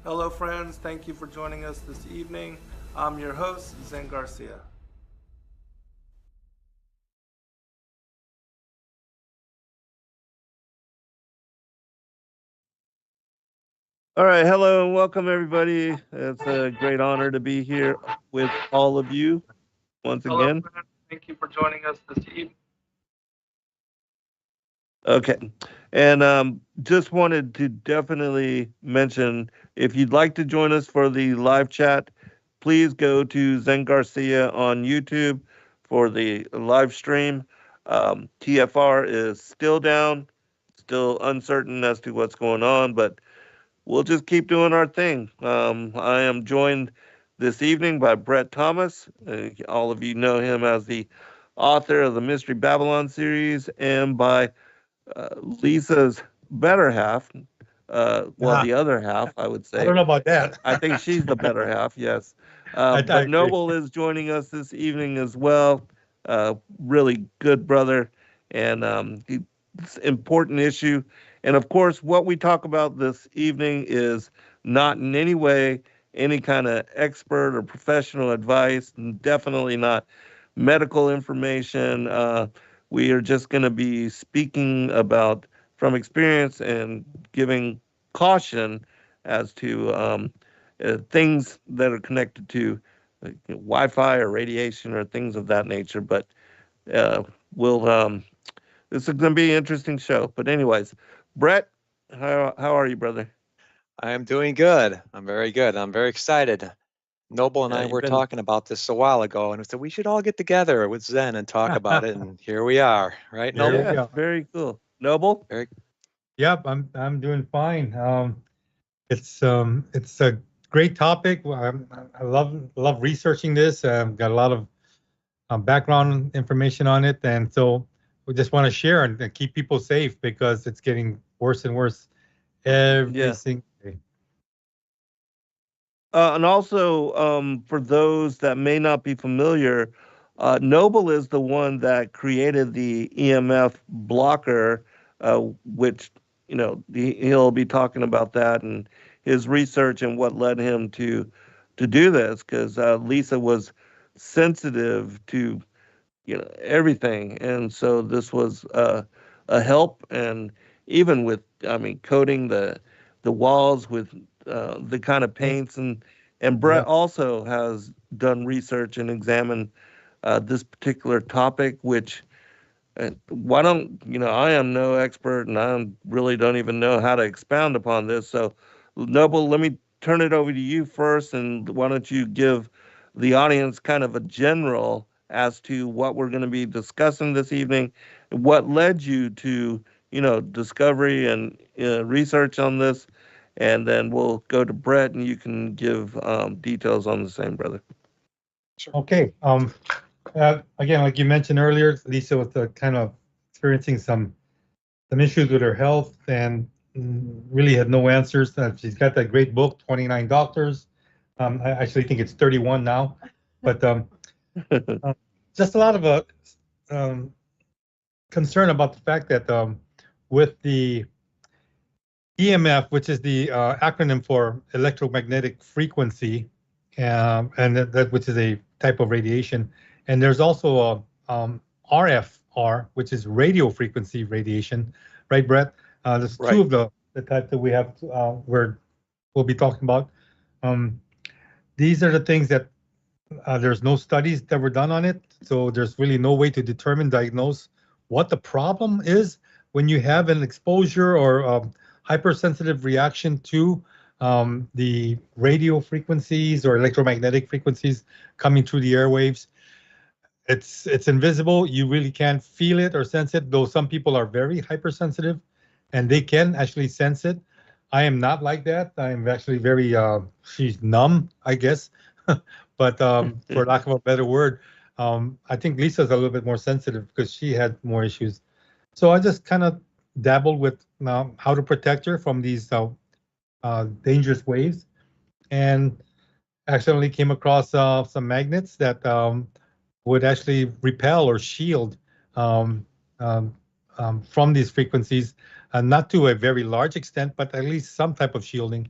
Hello, friends. Thank you for joining us this evening. I'm your host, Zen Garcia. All right, hello and welcome everybody. It's a great honor to be here with all of you once Hello, again. friends. Thank you for joining us this evening. Okay, and just wanted to definitely mention if you'd like to join us for the live chat, please go to Zen Garcia on YouTube for the live stream. TFR is still down, still uncertain as to what's going on, but we'll just keep doing our thing. I am joined this evening by Brett Thomas. All of you know him as the author of the Mystery Babylon series, and by Lisa's better half. Well, Ah, the other half, I would I say. don't know about that. I think she's the better half, yes. I But agree. Noble is joining us this evening as well. Really good brother, and it's an important issue. And of course, what we talk about this evening is not in any way any kind of expert or professional advice, and definitely not medical information. We are just going to be speaking about from experience and giving caution as to things that are connected to Wi-Fi or radiation or things of that nature. But uh, we'll this is going to be an interesting show. But anyways, Brett, how are you, brother? I am doing good. I'm very good. I'm very excited. Noble and Yeah, I you've were been talking about this a while ago, and we said we should all get together with Zen and talk about it. And here we are, right, There we Noble? yeah, go. very cool. Noble, Very Yep, I'm doing fine. It's a great topic. I love researching this. Got a lot of background information on it, and so we just want to share and keep people safe because it's getting worse and worse every yeah. single day. And also, for those that may not be familiar, Noble is the one that created the EMF blocker, which, he'll be talking about that and his research and what led him to do this, because Lisa was sensitive to, everything. And so this was a help. And even with, I mean, coating the walls with the kind of Thanks. paints, and Brett Yeah. also has done research and examined this particular topic, which why don't I am no expert and I really don't even know how to expound upon this. So, Noble, let me turn it over to you first, and why don't you give the audience kind of a general as to what we're going to be discussing this evening, what led you to discovery and research on this, and then we'll go to Brett and you can give details on the same, brother. sure. Okay. Again, like you mentioned earlier, Lisa was kind of experiencing some issues with her health and really had no answers. She's got that great book, 29 Doctors. I actually think it's 31 now, but uh, just a lot of um, concern about the fact that with the EMF, which is the acronym for electromagnetic frequency, and that which is a type of radiation, and there's also a RFR, which is radio frequency radiation, right, Brett? There's two Right. of the type that we have we'll be talking about. Um, these are the things that there's no studies that were done on it, so there's really no way to determine, diagnose what the problem is when you have an exposure or hypersensitive reaction to the radio frequencies or electromagnetic frequencies coming through the airwaves. It's invisible. You really can't feel it or sense it, though some people are very hypersensitive and they can actually sense it. I am not like that. I'm actually very she's numb, I guess. But for lack of a better word, I think Lisa's a little bit more sensitive because she had more issues. So I just kind of dabbled with how to protect her from these dangerous waves, and accidentally came across some magnets that would actually repel or shield um, um, from these frequencies, not to a very large extent, but at least some type of shielding.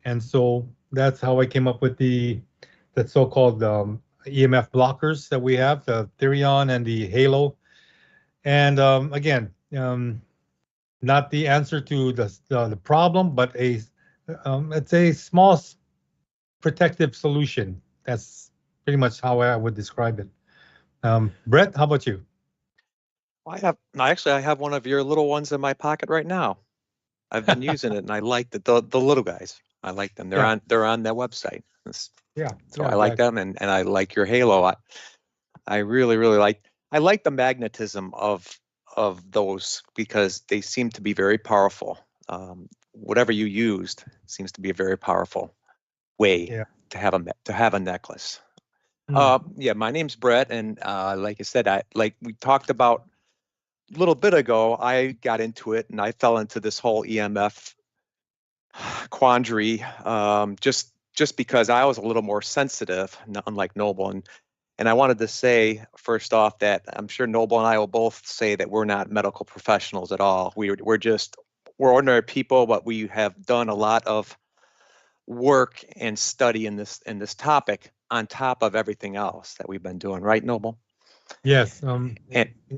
And so that's how I came up with the so-called EMF blockers that we have, the Therion and the Halo. And again, not the answer to the problem, but it's a small protective solution. That's pretty much how I would describe it. Brett, how about you? I have one of your little ones in my pocket right now. I've been using it and I like the little guys. I like them. Yeah. They're on their website. Yeah. So Yeah, I like exactly. them and I like your Halo. I really, really I like the magnetism of those because they seem to be very powerful. Whatever you used seems to be a very powerful way Yeah. to have a necklace. Hmm. Yeah, my name's Brett, and like I said, like we talked about a little bit ago, I got into it and I fell into this whole EMF quandary, just because I was a little more sensitive, unlike Noble. And I wanted to say first off that I'm sure Noble and I will both say that we're not medical professionals at all. We're ordinary people, but we have done a lot of work and study in this topic on top of everything else that we've been doing, right, Noble? Yes. And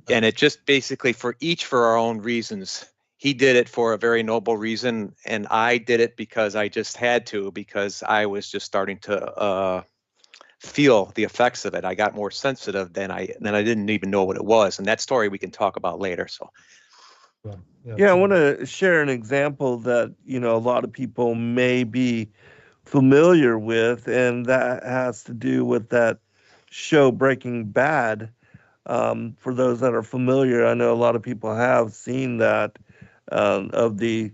it just basically for our own reasons. He did it for a very noble reason, and I did it because I just had to, because I was just starting to feel the effects of it. I got more sensitive than I didn't even know what it was, and that story we can talk about later. So Yeah, I want to share an example that, a lot of people may be familiar with, and that has to do with that show Breaking Bad. For those that are familiar, I know a lot of people have seen that, of the,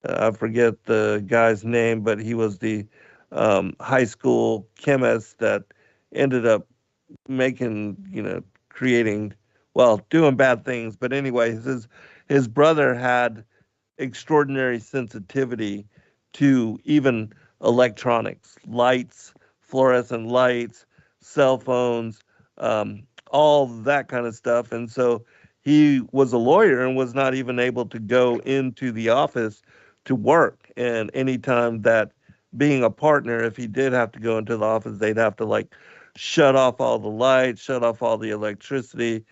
I forget the guy's name, but he was the high school chemist that ended up making, creating, well, doing bad things. But anyways, his brother had extraordinary sensitivity to even electronics, lights, fluorescent lights, cell phones, all that kind of stuff. And so he was a lawyer and was not even able to go into the office to work. And anytime that being a partner, if he did have to go into the office, they'd have to like shut off all the lights, shut off all the electricity,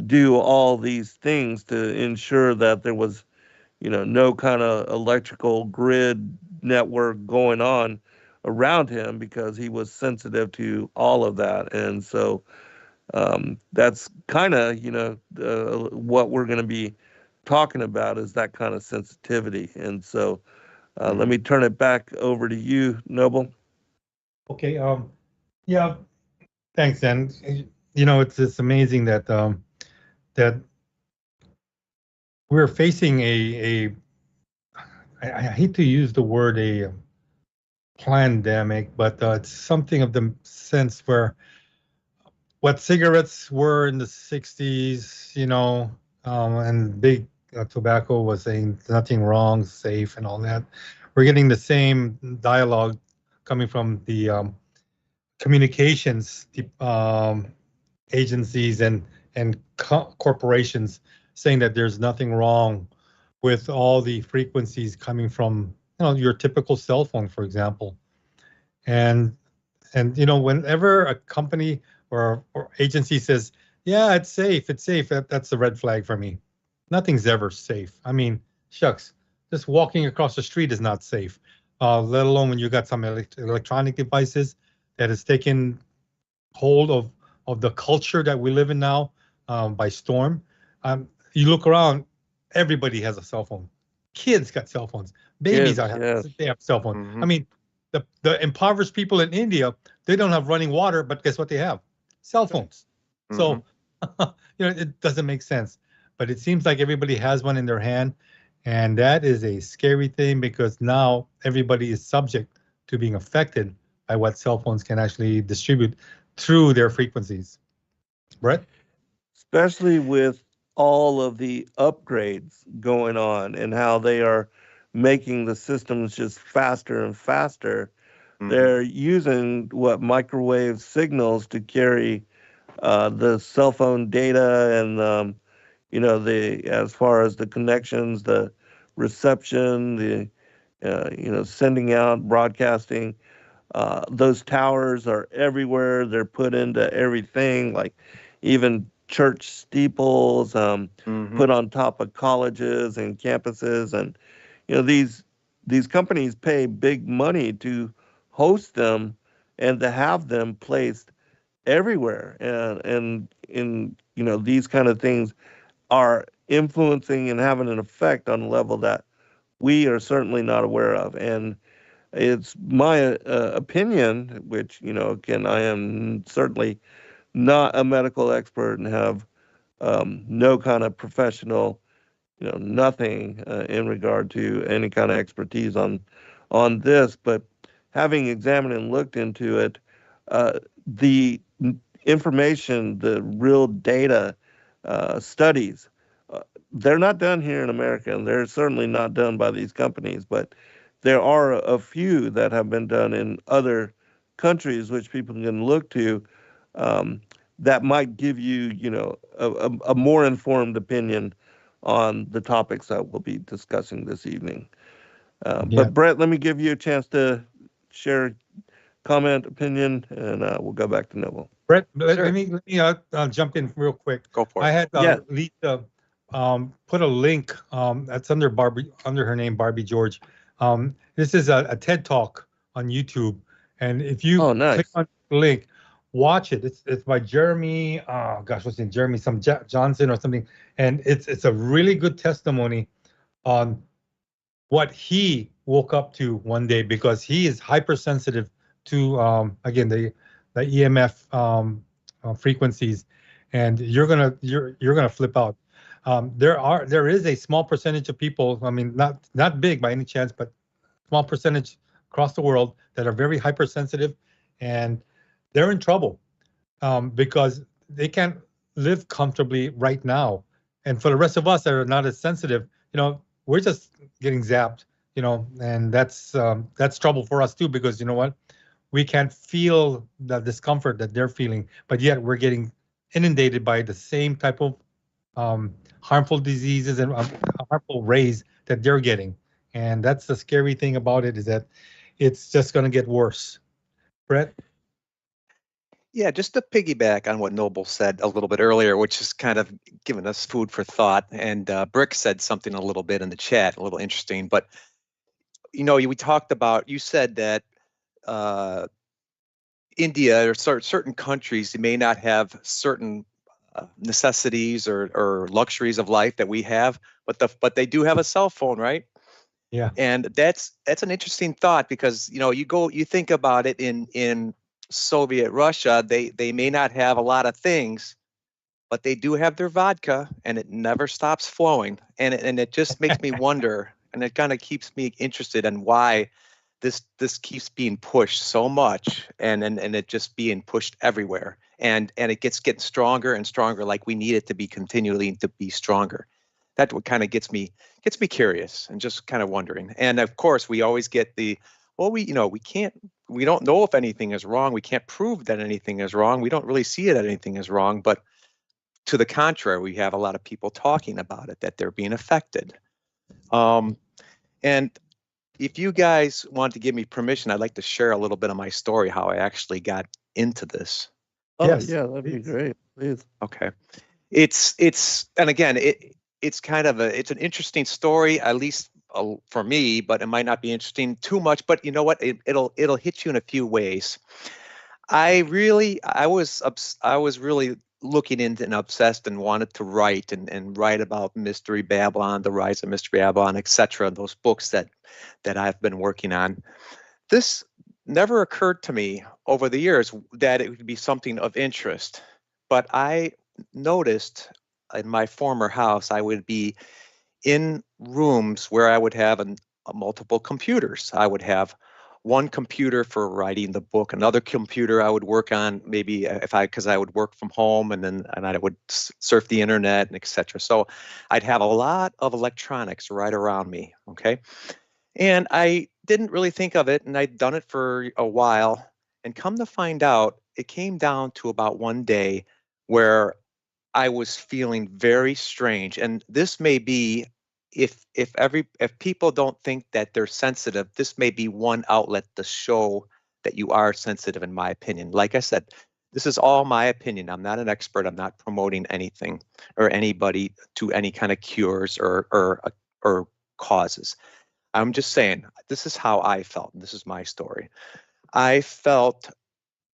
do all these things to ensure that there was, no kind of electrical grid network going on around him because he was sensitive to all of that. And so that's kind of, what we're going to be talking about is that kind of sensitivity. And so let me turn it back over to you, Noble. Okay. Yeah. Thanks, and it's amazing that that we're facing I hate to use the word a pandemic, but it's something of the sense where what cigarettes were in the 60s, and big tobacco was saying nothing wrong, safe, and all that. We're getting the same dialogue coming from the communications agencies and corporations saying that there's nothing wrong with all the frequencies coming from your typical cell phone, for example. And whenever a company or agency says, yeah, it's safe, that's a red flag for me. Nothing's ever safe. I mean, shucks, just walking across the street is not safe, let alone when you got some electronic devices that has taken hold of the culture that we live in now by storm. You look around, everybody has a cell phone. Kids got cell phones. Babies they have cell phones. Mhm. I mean, the impoverished people in India, they don't have running water, but guess what they have? Cell phones. So it doesn't make sense. But it seems like everybody has one in their hand, and that is a scary thing because now everybody is subject to being affected by what cell phones can actually distribute through their frequencies. Brett? Especially with all of the upgrades going on and how they are making the systems just faster and faster. They're using microwave signals to carry the cell phone data and the as far as the connections, the reception, the sending out, broadcasting. Those towers are everywhere. They're put into everything, like even church steeples, Hmm. put on top of colleges and campuses, and these companies pay big money to host them and to have them placed everywhere. And in these kind of things are influencing and having an effect on a level that we are certainly not aware of. And it's my opinion, which, again, I am certainly not a medical expert and have no kind of professional, nothing in regard to any kind of expertise on this. But having examined and looked into it, the information, the real data, studies, they're not done here in America, and they're certainly not done by these companies, but there are a few that have been done in other countries, which people can look to, um, that might give you, a more informed opinion on the topics that we'll be discussing this evening. Yeah. But Brett, let me give you a chance to share comment, opinion, and we'll go back to Noble. Brett, Sure. let me jump in real quick. Go for I it. had Yeah. Lisa put a link that's under her name, Barbie George. This is a TED Talk on YouTube, and if you Oh, nice. click on the link, watch it. It's by Jeremy. Gosh, what's his name? Jeremy Johnson or something, and it's a really good testimony on what he woke up to one day, because he is hypersensitive to again the EMF frequencies, and you're gonna flip out. There is a small percentage of people, I mean, not big by any chance, but small percentage across the world that are very hypersensitive, and they're in trouble because they can't live comfortably right now. And for the rest of us that are not as sensitive, we're just getting zapped, and that's trouble for us too, because you know what? We can't feel the discomfort that they're feeling, but yet we're getting inundated by the same type of harmful diseases and harmful rays that they're getting. And that's the scary thing about it, is that it's just going to get worse. Brett? Yeah, just to piggyback on what Noble said a little bit earlier, which is kind of giving us food for thought. And Brick said something a little bit in the chat, a little interesting. But, we talked about, you said that India or certain countries, they may not have certain necessities or luxuries of life that we have, but they do have a cell phone, right? Yeah. And that's an interesting thought, because you think about it in Soviet Russia, they may not have a lot of things, but they do have their vodka, and it never stops flowing. And it just makes me wonder, and it kind of keeps me interested in why this keeps being pushed so much, and it just being pushed everywhere, and it getting stronger and stronger, like we need it to be continually to be stronger. That what kind of gets me curious and just kind of wondering. And of course, we always get we don't know if anything is wrong. We can't prove that anything is wrong. We don't really see it that anything is wrong. But to the contrary, we have a lot of people talking about it, that they're being affected. And if you guys want to give me permission, I'd like to share a little bit of my story, how I actually got into this. Oh, Yes, yeah, that'd be please. great. Please. Okay. And again, it's kind of it's an interesting story, at least for me, but it might not be interesting too much. But you know what? It'll hit you in a few ways. I was really looking into and obsessed and wanted to write and write about Mystery Babylon, the rise of Mystery Babylon, etc. Those books that I've been working on. This never occurred to me over the years that it would be something of interest. But I noticed in my former house, I would be in rooms where I would have multiple computers. I would have one computer for writing the book, another computer I would work on, maybe because I would work from home, and I would surf the internet and etc. So I'd have a lot of electronics right around me. Okay. And I didn't really think of it, and I'd done it for a while. And come to find out, it came down to about one day where I was feeling very strange. And this may be if people don't think that they're sensitive, this may be one outlet to show that you are sensitive, in my opinion. Like I said, this is all my opinion. I'm not an expert. I'm not promoting anything or anybody to any kind of cures or causes. I'm just saying, this is how I felt. This is my story. I felt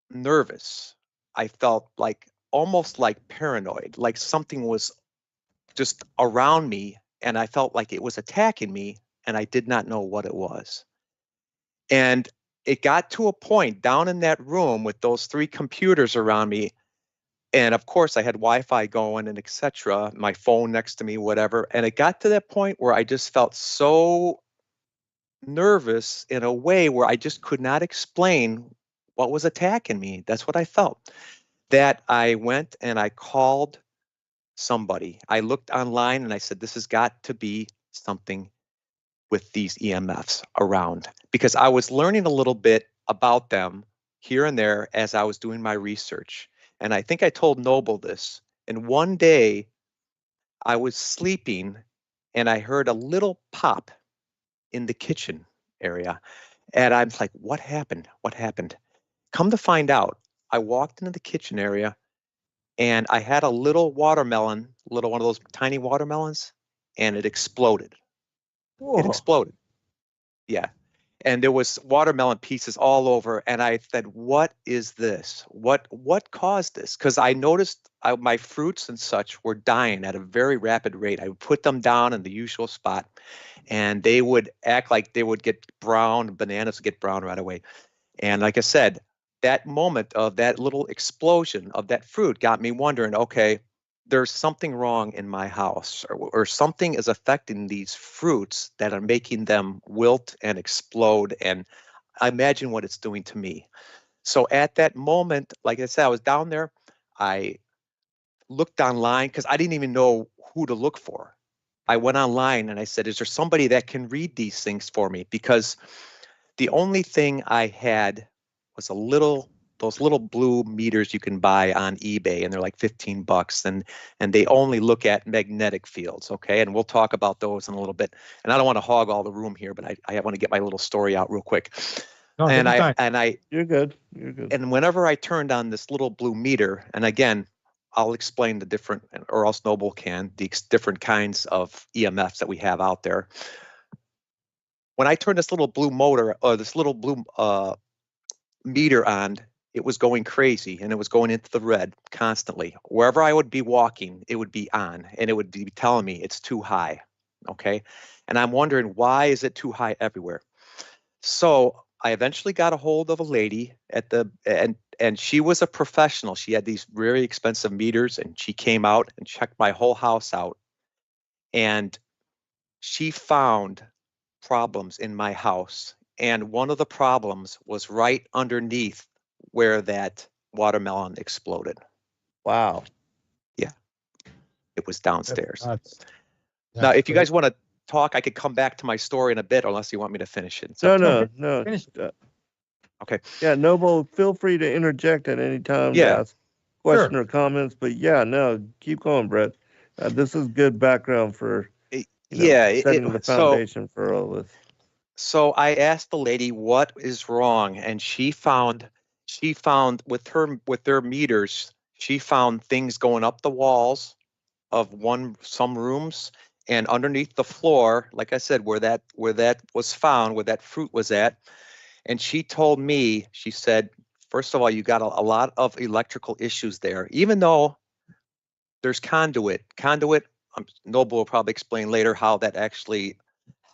nervous. I felt like almost like paranoid, like something was just around me, and I felt like it was attacking me, and I did not know what it was. And it got to a point down in that room with those 3 computers around me, and of course I had Wi-Fi going and etc., my phone next to me, whatever, and it got to that point where I just felt so nervous in a way where I just could not explain what was attacking me. That's what I felt. That I went and I called somebody. I looked online and I said, this has got to be something with these EMFs around, because I was learning a little bit about them here and there as I was doing my research. And I think I told Noble this. And one day I was sleeping and I heard a little pop in the kitchen area. And I'm like, what happened? What happened? Come to find out, I walked into the kitchen area and I had a little watermelon, one of those tiny watermelons, and it exploded. It exploded. Yeah. And there was watermelon pieces all over. And I said, what is this? What caused this? Because I noticed my fruits and such were dying at a very rapid rate. I would put them down in the usual spot and they would act like they would get brown. Bananas would get brown right away. And like I said, that moment of that little explosion of that fruit got me wondering, okay, there's something wrong in my house, or something is affecting these fruits that are making them wilt and explode. And I imagine what it's doing to me. So at that moment, like I said, I was down there. I looked online because I didn't even know who to look for. I went online and I said, is there somebody that can read these things for me? Because the only thing I had was those little blue meters you can buy on eBay, and they're like $15, and they only look at magnetic fields, okay? And we'll talk about those in a little bit. And I don't want to hog all the room here, but I want to get my little story out real quick. No, take your time. You're good. You're good. And whenever I turned on this little blue meter, and again, I'll explain the different, or else Noble can, the different kinds of EMFs that we have out there. When I turned this little blue motor, or this little blue meter on, it was going crazy and it was going into the red constantly. Wherever I would be walking, it would be on and it would be telling me it's too high. Okay. And I'm wondering, why is it too high everywhere? So I eventually got a hold of a lady and she was a professional. She had these very expensive meters and she came out and checked my whole house out. And she found problems in my house. And one of the problems was right underneath where that watermelon exploded. Wow. Yeah. It was downstairs. Now, if you guys want to talk, I could come back to my story in a bit, unless you want me to finish it. No. finish. Okay. Yeah, Noble, feel free to interject at any time to ask question or comments. But yeah, no, keep going, Brett. This is good background for setting the foundation for all this. So I asked the lady what is wrong, and she found with their meters, she found things going up the walls of some rooms and underneath the floor, like I said, where that was found, where that fruit was at. And she told me, she said, first of all, you got a lot of electrical issues there, even though there's conduit. Noble will probably explain later how that actually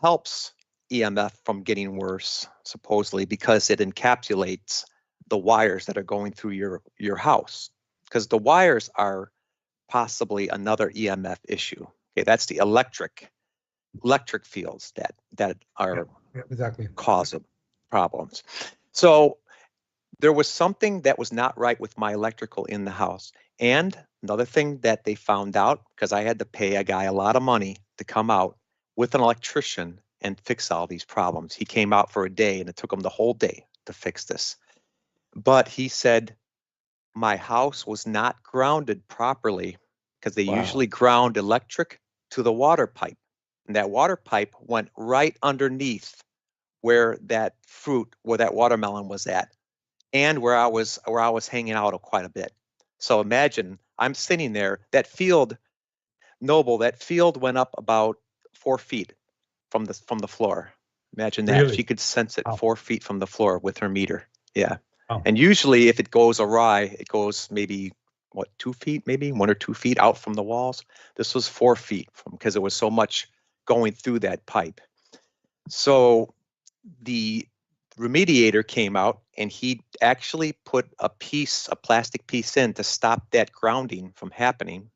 helps EMF from getting worse, supposedly, because it encapsulates the wires that are going through your house, because the wires are possibly another EMF issue. Okay, that's the electric fields that are exactly causing problems. So there was something that was not right with my electrical in the house. And another thing that they found out, because I had to pay a guy a lot of money to come out with an electrician and fix all these problems. He came out for a day and it took him the whole day to fix this. But he said my house was not grounded properly, because they usually ground electric to the water pipe. and that water pipe went right underneath where that watermelon was at, and where I was hanging out quite a bit. So imagine I'm sitting there. That field, Noble, that field went up about 4 feet from the floor. Imagine that. Really? She could sense it Wow. 4 feet from the floor with her meter. Yeah. Wow. And usually if it goes awry, it goes maybe 2 feet, maybe 1 or 2 feet out from the walls. This was 4 feet because there was so much going through that pipe. So the remediator came out and he actually put a plastic piece in to stop that grounding from happening.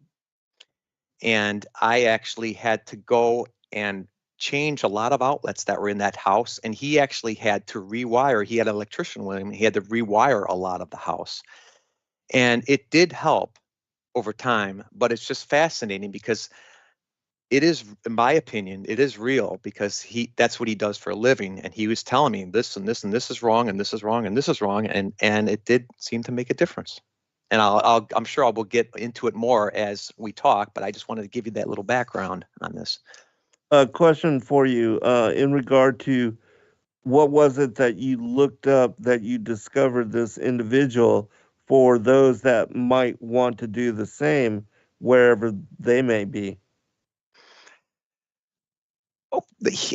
And I actually had to go and change a lot of outlets that were in that house. And he actually had to rewire. He had an electrician with him. He had to rewire a lot of the house. And it did help over time, but it's just fascinating because it is, in my opinion, it is real because that's what he does for a living. And he was telling me this and this and this is wrong and this is wrong and this is wrong. And it did seem to make a difference. And I'm sure I will get into it more as we talk, but I just wanted to give you that little background on this. A question for you in regard to what was it that you looked up that you discovered this individual for those that might want to do the same wherever they may be? Oh,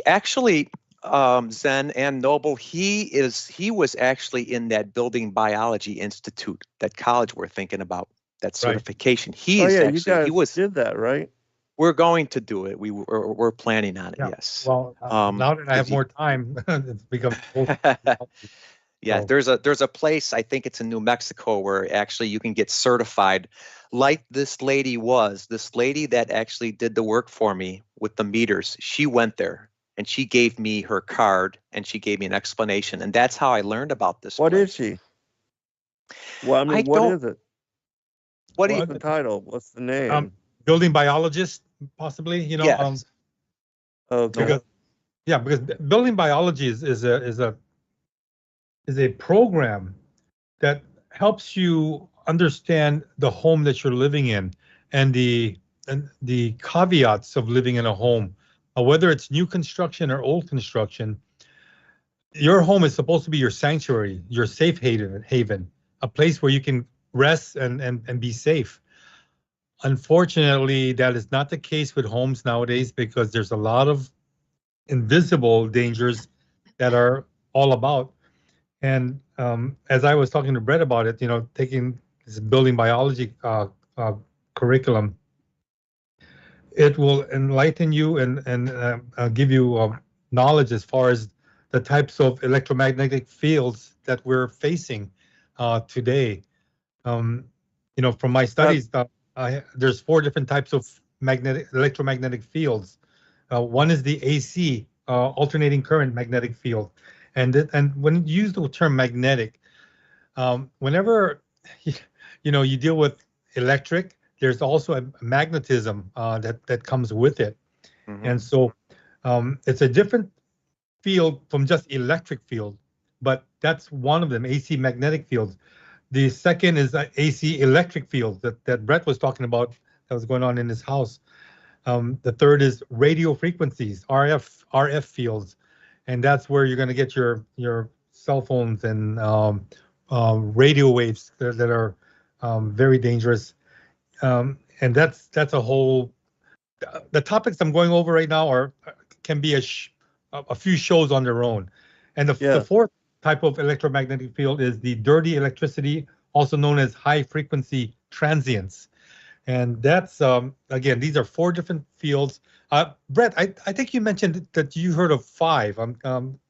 actually, Zen and Noble, he was actually in that Building Biology Institute, that college we're thinking about, that certification. You guys did that, right? We're going to do it. We're planning on it. Yeah. Yes. Well, now that I have more time, it's become. Yeah, So- there's a place, I think it's in New Mexico, where actually you can get certified like this lady that actually did the work for me with the meters. She went there and she gave me her card and she gave me an explanation. And that's how I learned about this. What place. is she? Well, I mean, what is it? What's the title? What's the name? Building biologist, possibly, Yes. Okay. because building biology is a program that helps you understand the home that you're living in and the caveats of living in a home, whether it's new construction or old construction. Your home is supposed to be your sanctuary, your safe haven, a place where you can rest and be safe. Unfortunately, that is not the case with homes nowadays because there's a lot of invisible dangers that are all about. And as I was talking to Brett about it, taking this building biology curriculum, it will enlighten you and give you knowledge as far as the types of electromagnetic fields that we're facing today. From my studies, there's 4 different types of electromagnetic fields. One is the AC, alternating current magnetic field. And when you use the term magnetic, whenever you deal with electric, there's also a magnetism that comes with it. Mm-hmm. And so it's a different field from just electric field, but that's one of them, AC magnetic fields. The second is AC electric field that Brett was talking about that was going on in his house. The third is radio frequencies, RF fields. And that's where you're going to get your cell phones and radio waves that are very dangerous. And that's a whole. The topics I'm going over right now can be a few shows on their own. And the fourth type of electromagnetic field is the dirty electricity, also known as high frequency transients. And that's again, these are 4 different fields. Brett, I think you mentioned that you heard of 5.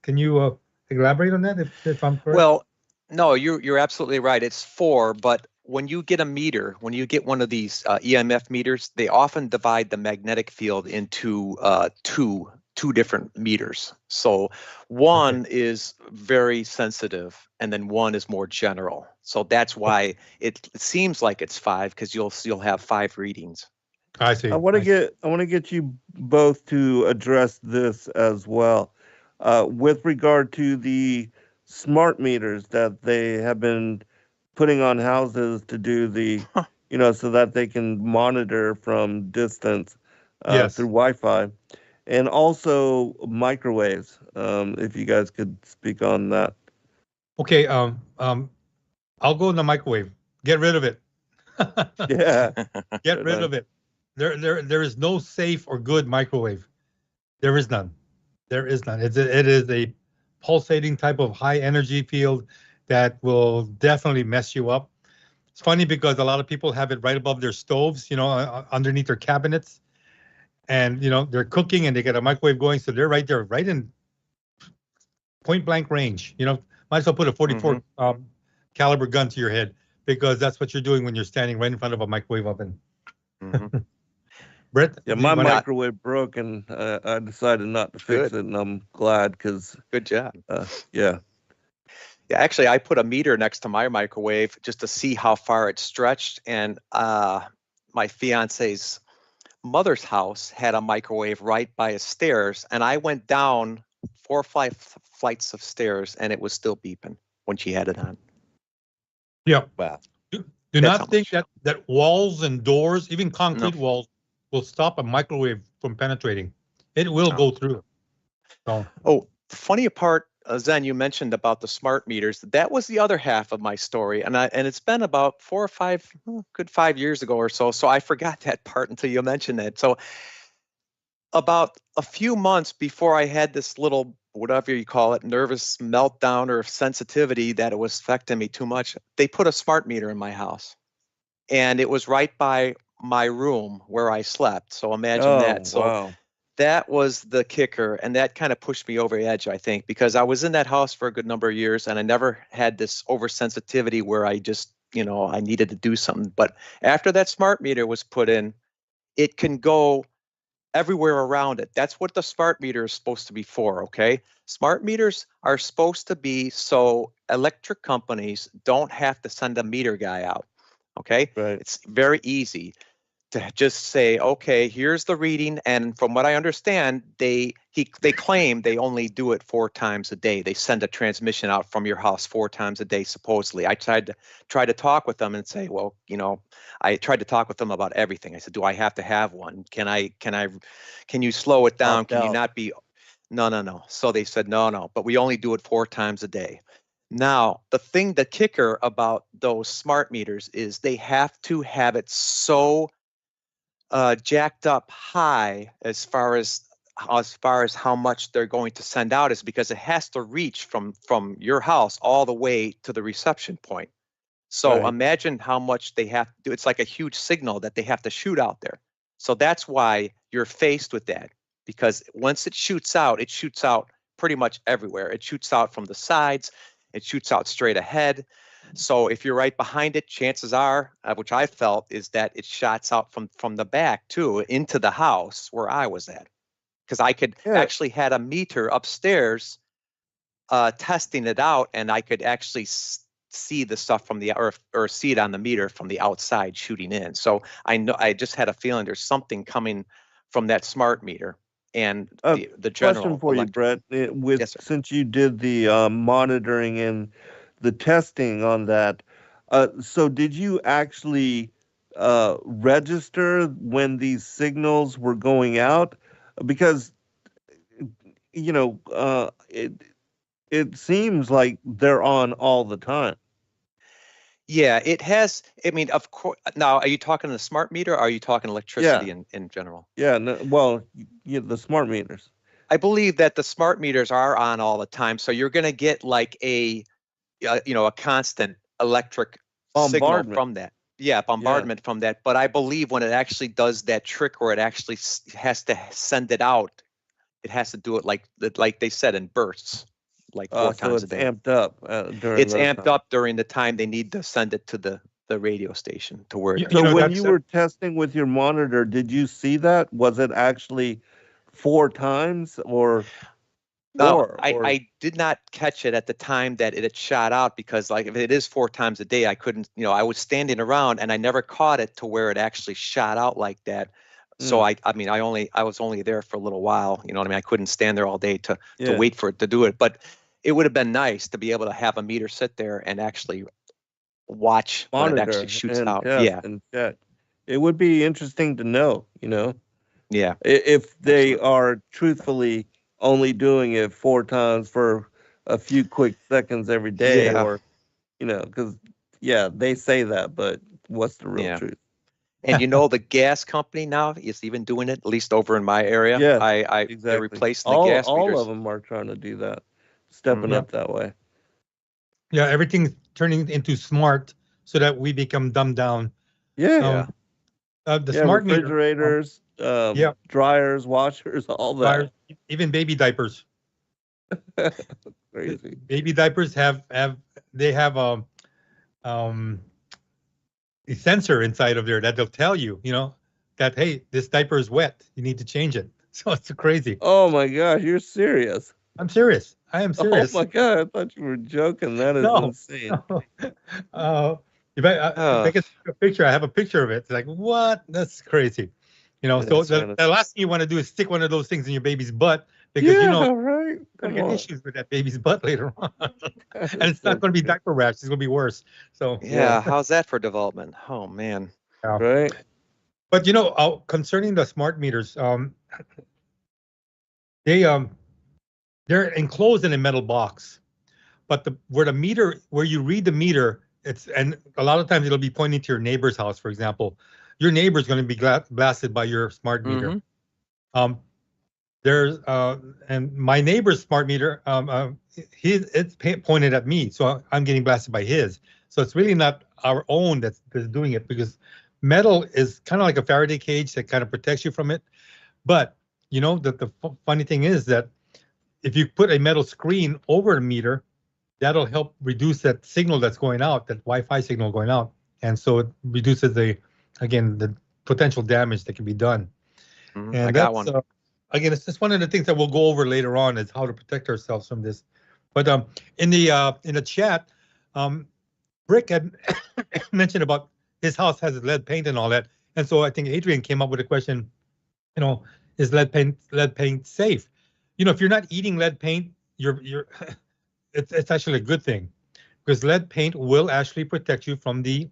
Can you elaborate on that if I'm correct? Well, no, you're absolutely right. It's 4, but when you get a meter, when you get one of these EMF meters, they often divide the magnetic field into two different meters. So one is very sensitive, and then one is more general. So that's why it seems like it's 5 because you'll have 5 readings. I see. I want to get you both to address this as well, with regard to the smart meters that they have been putting on houses to do the, so that they can monitor from distance through Wi-Fi. and also microwaves. If you guys could speak on that. Okay, I'll go in the microwave. Get rid of it. Yeah. Get rid of it. There is no safe or good microwave. There is none. There is none. It is a pulsating type of high energy field that will definitely mess you up. It's funny because a lot of people have it right above their stoves, underneath their cabinets, and they're cooking and they get a microwave going, so they're right there, right in point blank range. Might as well put a 44 caliber gun to your head, because that's what you're doing when you're standing right in front of a microwave oven. Brett? Yeah, do my you wanna- microwave broke, and I decided not to fix it, and I'm glad because, Good job. yeah. Yeah, actually, I put a meter next to my microwave just to see how far it stretched. And my fiance's mother's house had a microwave right by a stairs. And I went down 4 or 5 flights of stairs, and it was still beeping when she had it on. Yeah. Wow. Do That's how not think much. that walls and doors, even concrete walls, will stop a microwave from penetrating. It will go through. So, Oh, the funny part, Zen, you mentioned about the smart meters. That was the other half of my story, and it's been about 4 or 5, good 5 years ago or so. So I forgot that part until you mentioned it. So about a few months before I had this little, whatever you call it, nervous meltdown or sensitivity that it was affecting me too much, they put a smart meter in my house, and it was right by my room where I slept. So imagine Oh, that. So wow. that was the kicker, and that kind of pushed me over the edge, I think, because I was in that house for a good number of years, and I never had this oversensitivity where I just, I needed to do something. But after that smart meter was put in, it can go everywhere around it. That's what the smart meter is supposed to be for, okay? Smart meters are supposed to be so electric companies don't have to send a meter guy out, okay? Right. It's very easy to just say, okay, here's the reading, and from what I understand, they claim they only do it 4 times a day. They send a transmission out from your house 4 times a day, supposedly. I tried to talk with them and say, well, I tried to talk with them about everything. I said, do I have to have one? Can you slow it down? Opt Can you out. not be? No. So they said, no, but we only do it 4 times a day. Now, the kicker about those smart meters is they have to have it so jacked up high as far as how much they're going to send out, is because it has to reach from your house all the way to the reception point. So Right. imagine how much they have to do. It's like a huge signal that they have to shoot out there. So that's why you're faced with that, because once it shoots out pretty much everywhere. It shoots out from the sides, it shoots out straight ahead. So if you're right behind it, chances are, which I felt, is that it shots out from the back too into the house where I was at, because I could Yeah. actually had a meter upstairs testing it out, and I could actually see the stuff from the or see it on the meter from the outside shooting in. So I just had a feeling there's something coming from that smart meter and the general Question for you, electric. Brett. Yes, sir. Since you did the monitoring and the testing on that, so did you actually register when these signals were going out? Because it seems like they're on all the time. Yeah, it has. I mean, of course. Now, are you talking the smart meter, or are you talking electricity Yeah. in general? Yeah. No, well, the smart meters. I believe that the smart meters are on all the time, so you're going to get like a constant electric signal Bombardment. from that. Yeah, bombardment from that. But I believe when it actually does that trick where it actually has to send it out, it has to do it like they said, in bursts, like 4 So times it's a day. amped up during It's those amped times. up during the time they need to send it to the radio station to where it You So know, when that's- you were testing with your monitor, did you see that? Was it actually 4 times or No, more? I did not catch it at the time that it had shot out, because like if it is 4 times a day, I couldn't, I was standing around and I never caught it to where it actually shot out like that. So I was only there for a little while, you know what I mean? I couldn't stand there all day to wait for it to do it, but it would have been nice to be able to have a meter sit there and actually watch when it monitor actually shoots and out. test Yeah. and check. It would be interesting to know, Yeah. If they Absolutely. are truthfully only doing it 4 times for a few quick seconds every day, Yeah. or because they say that, but what's the real Yeah. truth? And the gas company now is even doing it, at least over in my area. Yes, They're exactly. replacing the All gas all of meters. them are trying to do that, stepping Yeah. up that way. Yeah, everything's turning into smart so that we become dumbed down. Yeah, Yeah. The yeah. smart meter, Refrigerators, yeah, dryers, washers, all that. buyers, even baby diapers. Crazy. Baby diapers have they have um, a sensor inside of there that they'll tell you, that hey, this diaper is wet. You need to change it. So it's crazy. Oh my gosh, you're serious? I'm serious. I am Oh serious. my god, I thought you were joking. That is No, insane. no. If I Uh, can take a picture, I have a picture of it. It's like, what? That's crazy. So That's the last thing you want to do is stick one of those things in your baby's butt because Yeah, right. you're Come going to get on. issues with that baby's butt later on. And it's not going to be diaper rash. It's going to be worse. So, yeah. How's that for development? Oh man. yeah. Right. But concerning the smart meters, they're enclosed in a metal box. But where you read the meter, and a lot of times it'll be pointing to your neighbor's house, for example. Your neighbor's going to be blasted by your smart meter. Mhm. Um, there's and my neighbor's smart meter, it's pointed at me, so I'm getting blasted by his. So it's really not our own that's doing it, because metal is kind of like a Faraday cage that kind of protects you from it. But the funny thing is that if you put a metal screen over a meter, that'll help reduce that signal that's going out, that Wi-Fi signal going out. And so it reduces the potential damage that can be done. Mhm. And I got that's, one. again, it's just one of the things that we'll go over later on, is how to protect ourselves from this. But in the chat, Brick had mentioned about his house has lead paint and all that. And so I think Adrian came up with a question, is lead paint safe? If you're not eating lead paint, you're it's actually a good thing, because lead paint will actually protect you from the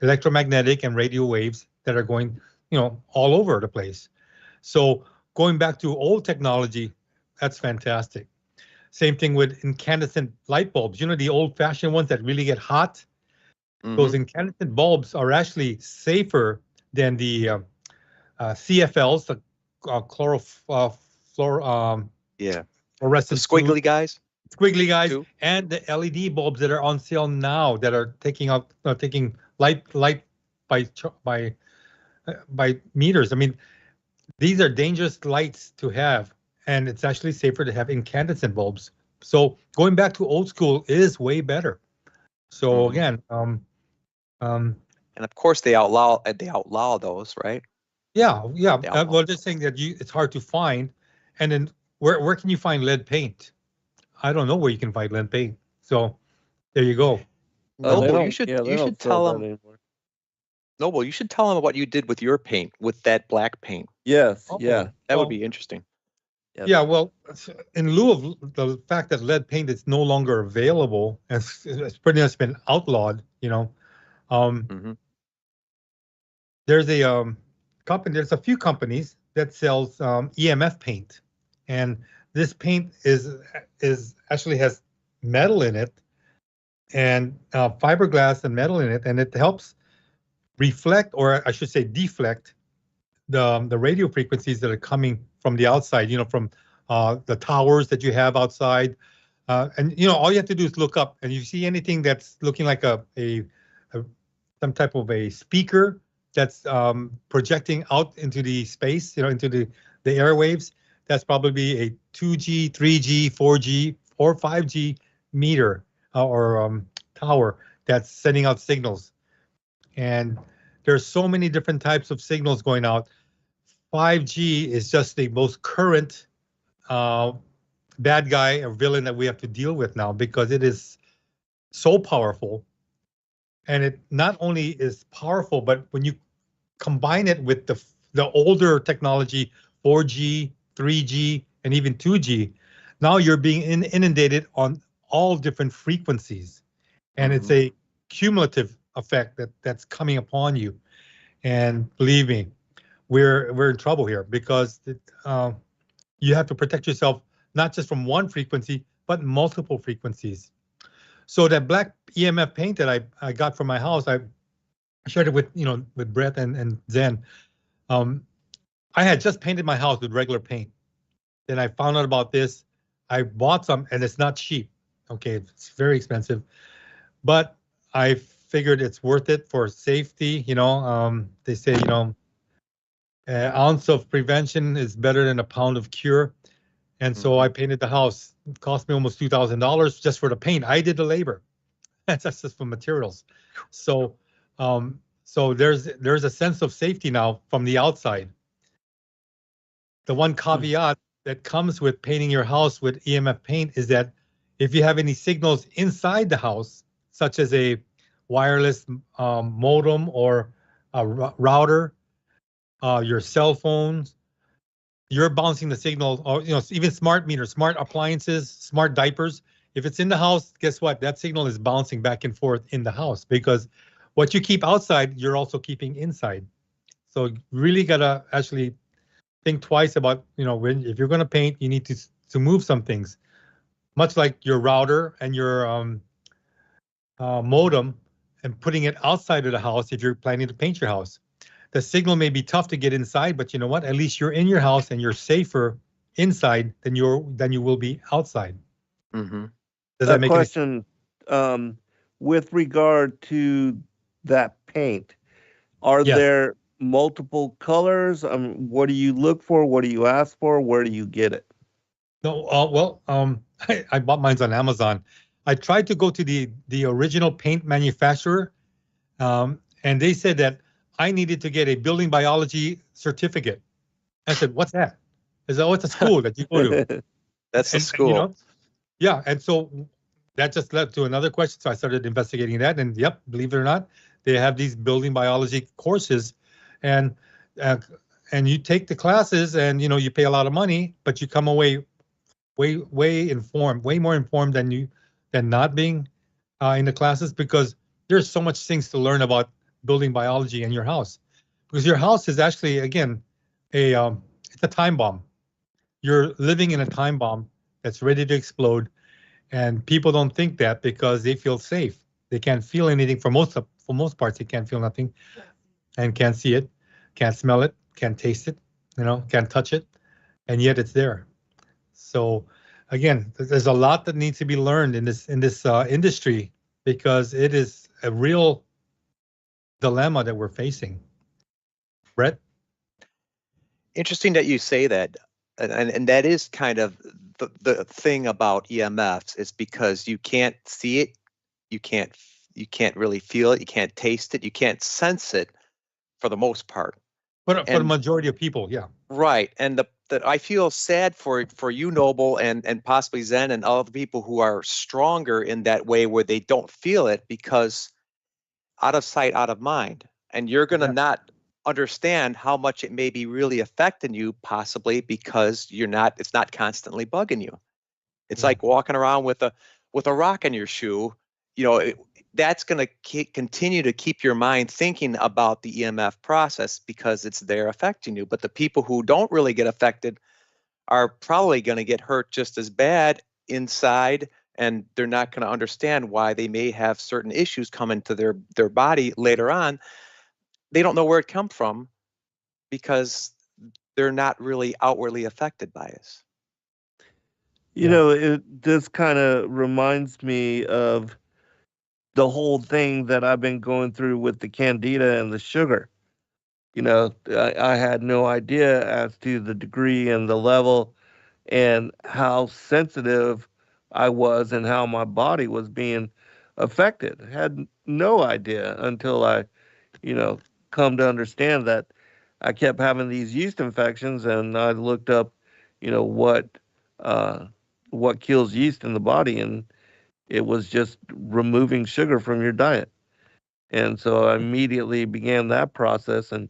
electromagnetic and radio waves that are going, all over the place. So going back to old technology, that's fantastic. Same thing with incandescent light bulbs. The old-fashioned ones that really get hot. Those Mhm. incandescent bulbs are actually safer than the CFLs, the Yeah. The fluorescent squiggly guys squiggly guys, too. and the LED bulbs that are on sale now, that are taking light by meters. I mean, these are dangerous lights to have, and it's actually safer to have incandescent bulbs. So going back to old school is way better. So Mhm. again, And of course they outlaw those, right? yeah. They outlaw. Well, just saying that it's hard to find, and then where can you find lead paint? I don't know where you can find lead paint. So there you go. They Noble, don't. you should Yeah, they you don't should sell tell that them. anymore. Noble, you should tell them what you did with your paint, with that black paint. Yes. Oh, Yeah. That would well, be interesting. Yes. yeah, well, in lieu of the fact that lead paint is no longer available, and it's pretty much been outlawed, Hmm. there's a company. There's a few companies that sells EMF paint, and this paint is actually has metal in it, and fiberglass and metal in it, and it helps reflect, or I should say deflect, the radio frequencies that are coming from the outside, from the towers that you have outside. And all you have to do is look up, and you see anything that's looking like a some type of a speaker that's projecting out into the space, into the airwaves. That's probably a 2G, 3G, 4G, or 5G meter, or tower that's sending out signals. And there's so many different types of signals going out. 5G is just the most current bad guy or villain that we have to deal with now, because it is so powerful. And it not only is powerful, but when you combine it with the older technology, 4G, 3G, and even 2G, now you're being inundated on all different frequencies. And it's a cumulative effect that's coming upon you. And believe me, we're in trouble here because you have to protect yourself not just from one frequency, but multiple frequencies. So that black EMF paint that I got from my house, I shared it with with Brett and Zen. I had just painted my house with regular paint. Then I found out about this. I bought some, and it's not cheap. Okay, it's very expensive, but I figured it's worth it for safety. They say an ounce of prevention is better than a pound of cure. And so I painted the house. It cost me almost $2,000 just for the paint. I did the labor. That's just for materials. So, so there's a sense of safety now from the outside. The one caveat that comes with painting your house with EMF paint is that if you have any signals inside the house, such as a wireless modem or a router, your cell phones, you're bouncing the signal, or even smart meters, smart appliances, smart diapers. If it's in the house, guess what? That signal is bouncing back and forth in the house, because what you keep outside, you're also keeping inside. So you really gotta actually think twice about, if you're gonna paint, you need to move some things, much like your router and your modem, and putting it outside of the house if you're planning to paint your house. The signal may be tough to get inside, but you know what? At least you're in your house and you're safer inside than you will be outside. Mm-hmm. Does that make question? With regard to that paint, are Yes. there multiple colors? What do you look for? What do you ask for? Where do you get it? No, well, I bought mine on Amazon. I tried to go to the original paint manufacturer, and they said that I needed to get a building biology certificate. I said, "What's that?" They said, "Oh, it's a school that you go to." That's the And, school. yeah, and so that just led to another question. So I started investigating that, and yep, believe it or not, they have these building biology courses, and you take the classes, and you pay a lot of money, but you come away way informed, way more informed than not being in the classes, because there's so much things to learn about building biology in your house, because your house is actually, again, it's a time bomb. You're living in a time bomb that's ready to explode, and people don't think that because they feel safe. They can't feel anything. For most parts, they can't feel nothing, and can't see it, can't smell it, can't taste it, can't touch it, and yet it's there. So again, there's a lot that needs to be learned in this industry, because it is a real dilemma that we're facing. Brett? Interesting that you say that, and that is kind of the thing about EMFs, is because you can't see it, you can't really feel it, you can't taste it, you can't sense it for the most part. But for the majority of people, yeah. Right, and I feel sad for you, Noble, and possibly Zen, and all the people who are stronger in that way, where they don't feel it, because out of sight, out of mind, and you're gonna not understand how much it may be really affecting you, possibly because it's not constantly bugging you. It's like walking around with a rock in your shoe. That's going to continue to keep your mind thinking about the EMF process, because it's there affecting you. But the people who don't really get affected are probably going to get hurt just as bad inside, and they're not going to understand why they may have certain issues coming to their body later on. They don't know where it comes from, because they're not really outwardly affected by us. This kind of reminds me of the whole thing that I've been going through with the candida and the sugar. I had no idea as to the degree and the level and how sensitive I was and how my body was being affected. I had no idea until I, come to understand that I kept having these yeast infections, and I looked up, what kills yeast in the body, and it was just removing sugar from your diet. And so I immediately began that process, and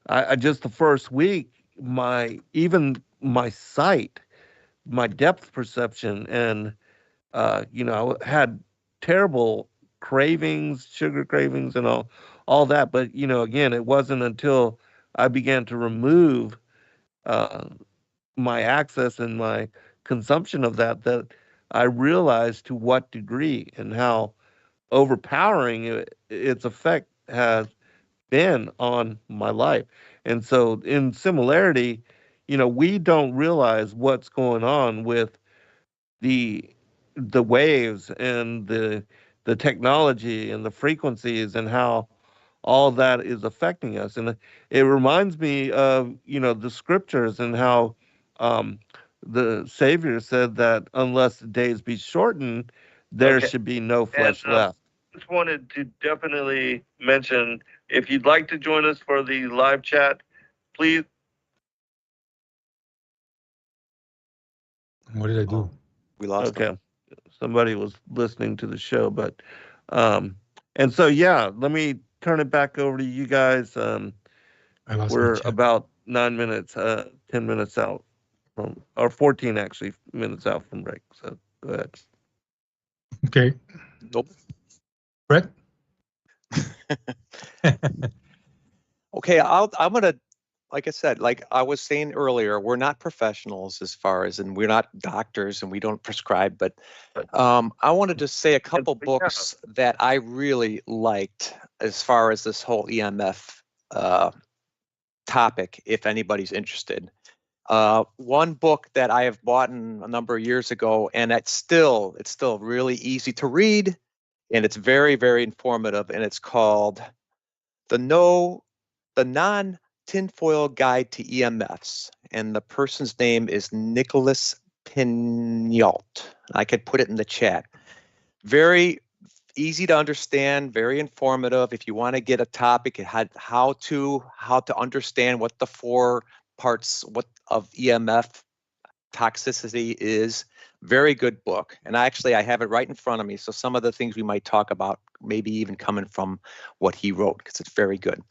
I just the first week, my sight, my depth perception, and I had terrible cravings, sugar cravings, and all that. But again, it wasn't until I began to remove my access and my consumption of that I realized to what degree and how overpowering its effect has been on my life. And so, in similarity, we don't realize what's going on with the waves and the technology and the frequencies and how all that is affecting us. And it reminds me of the scriptures and how um, the Savior said that unless the days be shortened, there should be no flesh left. Just wanted to definitely mention, if you'd like to join us for the live chat, please. What did I do? We lost them. Okay, somebody was listening to the show, but and so yeah, let me turn it back over to you guys. I lost my We're chat. about 9 minutes, 10 minutes out from, or 14 actually minutes out from break. So go ahead. Okay, Nope. Brett. Okay, I'm gonna, like I said, like I was saying earlier, we're not professionals as far as, and we're not doctors and we don't prescribe, but I wanted to say a couple books that I really liked as far as this whole EMF topic, if anybody's interested. One book that I have bought a number of years ago, and it's still really easy to read, and it's very, very informative, and it's called The Non-Tinfoil Guide to EMFs, and the person's name is Nicholas Pignalt. I could put it in the chat. Very easy to understand, very informative. If you want to get a topic, it had how to understand what the 4 parts of EMF toxicity is. Very good book. And I have it right in front of me. So some of the things we might talk about, maybe even coming from what he wrote, because it's very good.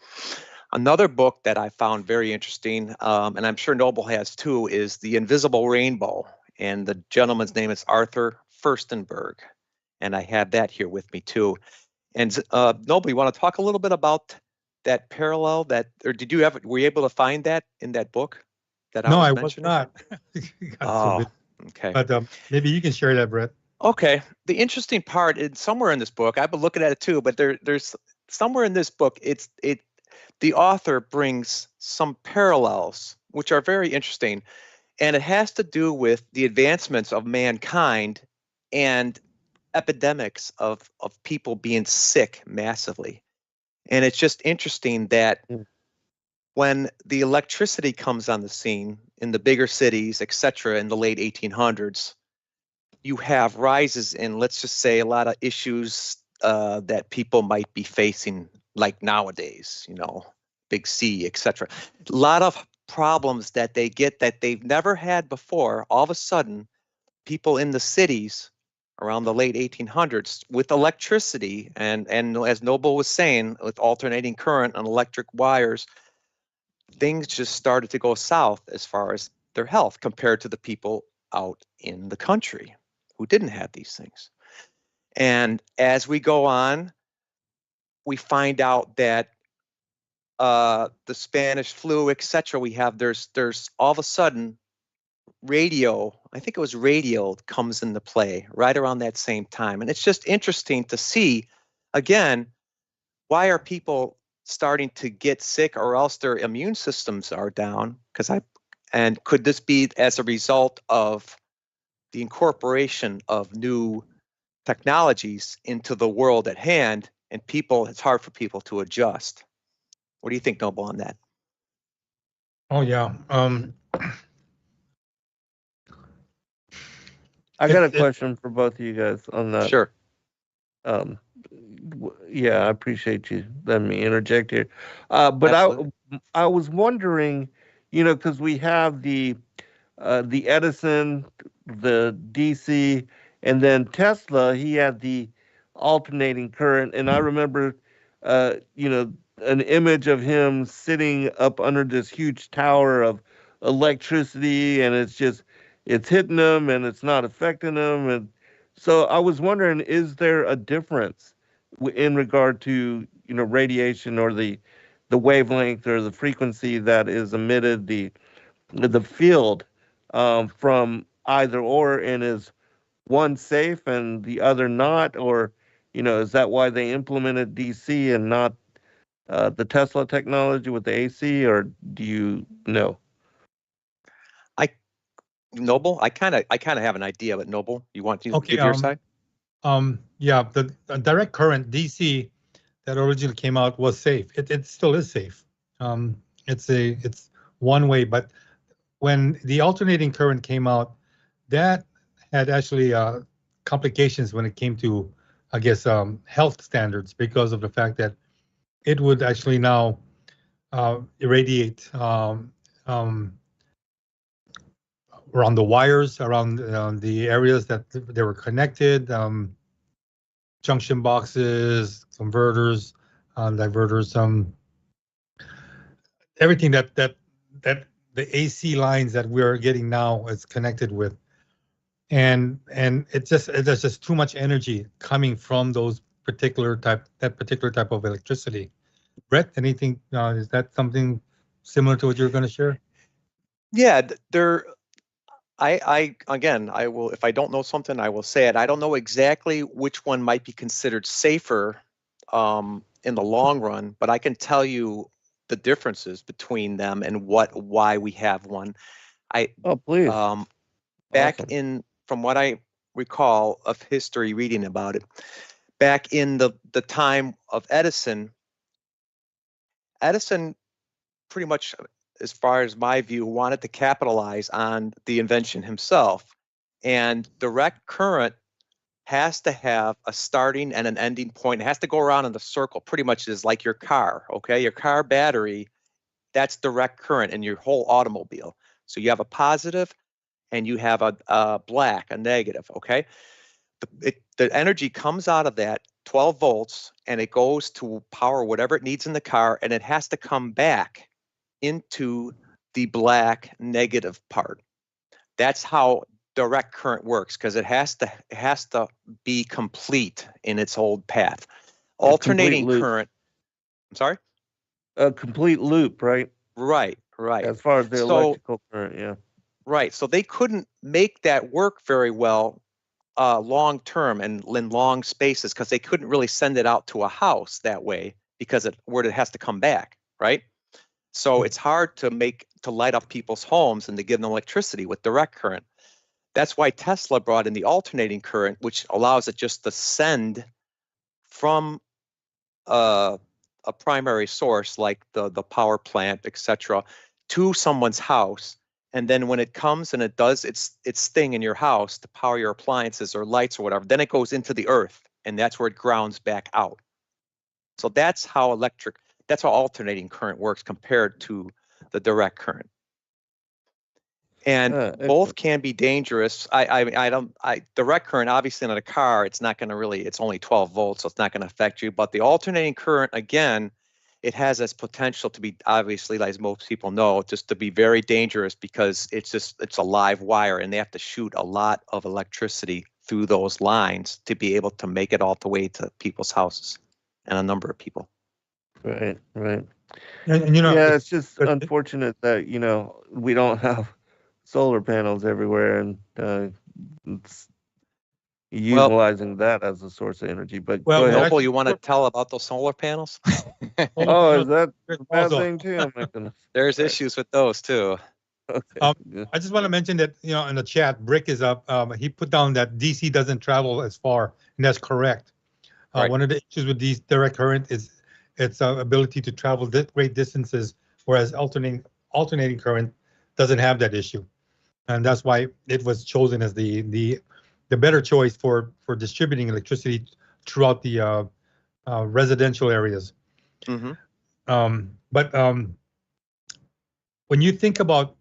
Another book that I found very interesting, and I'm sure Noble has too, is The Invisible Rainbow. And the gentleman's name is Arthur Furstenberg. And I have that here with me too. And Noble, you want to talk a little bit about that parallel, or were you able to find that in that book that I No, was I was mentioning? not. Oh, okay. But maybe you can share that, Brett. Okay. The interesting part is somewhere in this book, I've been looking at it too, but there's somewhere in this book, the author brings some parallels, which are very interesting. And it has to do with the advancements of mankind and epidemics of people being sick massively. And it's just interesting that when the electricity comes on the scene in the bigger cities, etc., in the late 1800s, you have rises in, let's just say, a lot of issues that people might be facing, like nowadays, big C, etc. A lot of problems that they get that they've never had before. All of a sudden, people in the cities around the late 1800s with electricity and as Noble was saying, with alternating current and electric wires, things just started to go south as far as their health compared to the people out in the country who didn't have these things. And as we go on, we find out that the Spanish flu, etc., there's all of a sudden radio, I think it was radio, comes into play right around that same time. And it's just interesting to see, again, why are people starting to get sick, or else their immune systems are down? And could this be as a result of the incorporation of new technologies into the world at hand, and it's hard for people to adjust? What do you think, Noble, on that? Oh yeah. I got a question for both of you guys on that. Sure. Yeah, I appreciate you letting me interject here. But Absolutely. I was wondering, because we have the Edison, the DC, and then Tesla, he had the alternating current. And I remember, an image of him sitting up under this huge tower of electricity, and it's hitting him and it's not affecting him. And so I was wondering, is there a difference in regard to, radiation or the wavelength or the frequency that is emitted, the field from either or, and is one safe and the other not, or is that why they implemented DC and not the Tesla technology with the AC, or do you know? Noble, I kind of have an idea, but Noble, you want to Okay, give your side? Yeah, the direct current DC that originally came out was safe. It still is safe. It's one way, but when the alternating current came out, that had actually complications when it came to, I guess, health standards, because of the fact that it would actually now irradiate around the wires, around the areas that they were connected, junction boxes, converters, diverters, everything that the AC lines that we're getting now is connected with, and there's just too much energy coming from that particular type of electricity. Brett, anything? Is that something similar to what you're going to share? Yeah, I will, if I don't know something, I will say it. I don't know exactly which one might be considered safer in the long run, but I can tell you the differences between them and why we have one. Oh, please. Back Awesome. from what I recall of history reading about it, back in the time of Edison pretty much, as far as my view, wanted to capitalize on the invention himself. And direct current has to have a starting and an ending point. It has to go around in the circle, pretty much is like your car, okay? Your car battery, that's direct current in your whole automobile. So you have a positive and you have a black, a negative, okay? The energy comes out of that 12 volts and it goes to power whatever it needs in the car, and it has to come back into the black negative part. That's how direct current works, because it has to be complete in its old path. Alternating current, I'm sorry? A complete loop, right? Right. As far as the electrical current, yeah. Right. So they couldn't make that work very well long term and in long spaces, because they couldn't really send it out to a house that way, because it has to come back, right? So it's hard to light up people's homes and to give them electricity with direct current. That's why Tesla brought in the alternating current, which allows it just to send from a primary source like the power plant, etc., to someone's house. And then when it comes and it does its thing in your house to power your appliances or lights or whatever, then it goes into the earth, and that's where it grounds back out. So that's how alternating current works compared to the direct current. And both can be dangerous. Direct current, obviously in a car, it's not going to really, it's only 12 volts, so it's not going to affect you. But the alternating current, again, it has this potential to be, obviously, as most people know, just to be very dangerous, because it's a live wire, and they have to shoot a lot of electricity through those lines to be able to make it all the way to people's houses and a number of people. Right. And yeah, it's just unfortunate that we don't have solar panels everywhere, and it's utilizing that as a source of energy. But go ahead. Noble, you want to tell about those solar panels? Oh, is that a bad thing too? Oh my goodness. There's issues with those too. Okay. I just want to mention that in the chat, Brick is up. He put down that DC doesn't travel as far, and that's correct. Right. One of the issues with these direct current is its ability to travel great distances, whereas alternating current doesn't have that issue, and that's why it was chosen as the better choice for distributing electricity throughout the residential areas. Mm-hmm. But when you think about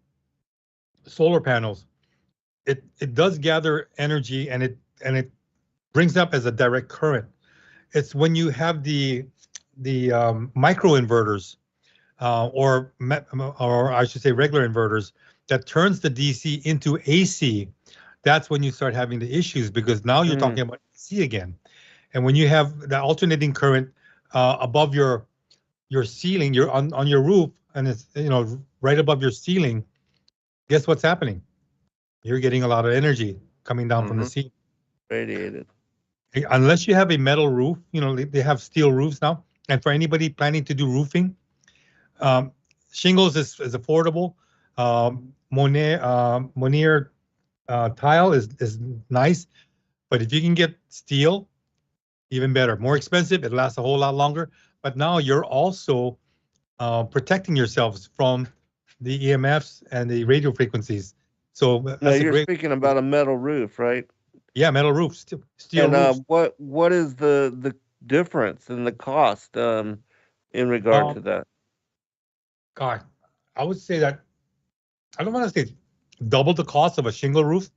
solar panels, it does gather energy, and it brings up as a direct current. It's when you have the microinverters, or I should say regular inverters, that turns the DC into AC. That's when you start having the issues, because now you're talking about AC again. And when you have the alternating current above your your ceiling, you're on your roof, and it's, you know, right above your ceiling, guess what's happening? You're getting a lot of energy coming down from the Mhm. ceiling. Radiated. Unless you have a metal roof, you know, they have steel roofs now. And for anybody planning to do roofing, um, shingles is affordable. Monier tile is nice, but if you can get steel, even better. More expensive, it lasts a whole lot longer. But now you're also protecting yourselves from the EMFs and the radio frequencies. So Now that's a you're great, speaking about a metal roof, right? yeah, metal roofs, steel And roofs. what is the difference in the cost in regard Um, to that? God, I would say that I don't want to say double the cost of a shingle roof,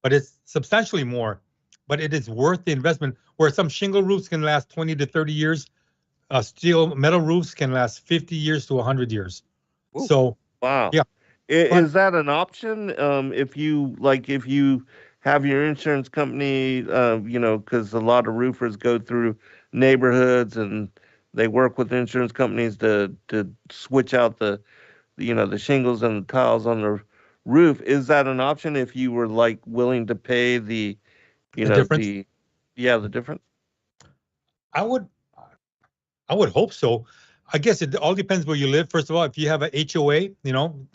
but it's substantially more. But it is worth the investment. Where some shingle roofs can last 20 to 30 years, steel metal roofs can last 50 years to 100 years. Ooh, So wow. yeah, but Is that an option? If you have your insurance company, you know, because a lot of roofers go through neighborhoods and they work with insurance companies to switch out the shingles and the tiles on the roof. Is that an option if you were like willing to pay the, you the know, difference, the difference? I would I would hope so. I guess it all depends where you live. First of all, if you have a HOA, you know,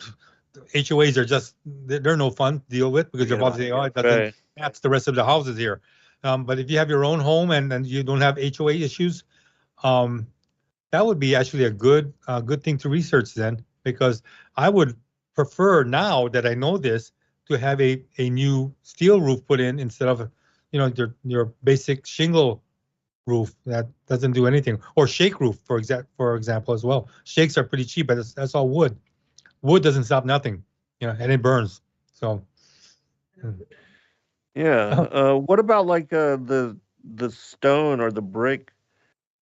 HOAs are just they're no fun to deal with because Forget you're about obviously, it. oh, it doesn't Right. match the rest of the houses here. But if you have your own home and you don't have HOA issues, um, that would be actually a good thing to research then, because I would prefer, now that I know this, to have a new steel roof put in instead of, you know, your basic shingle roof that doesn't do anything, or shake roof for example as well. Shakes are pretty cheap, but that's all wood. Wood doesn't stop nothing, you know, and it burns. So Yeah. What about like the stone or the brick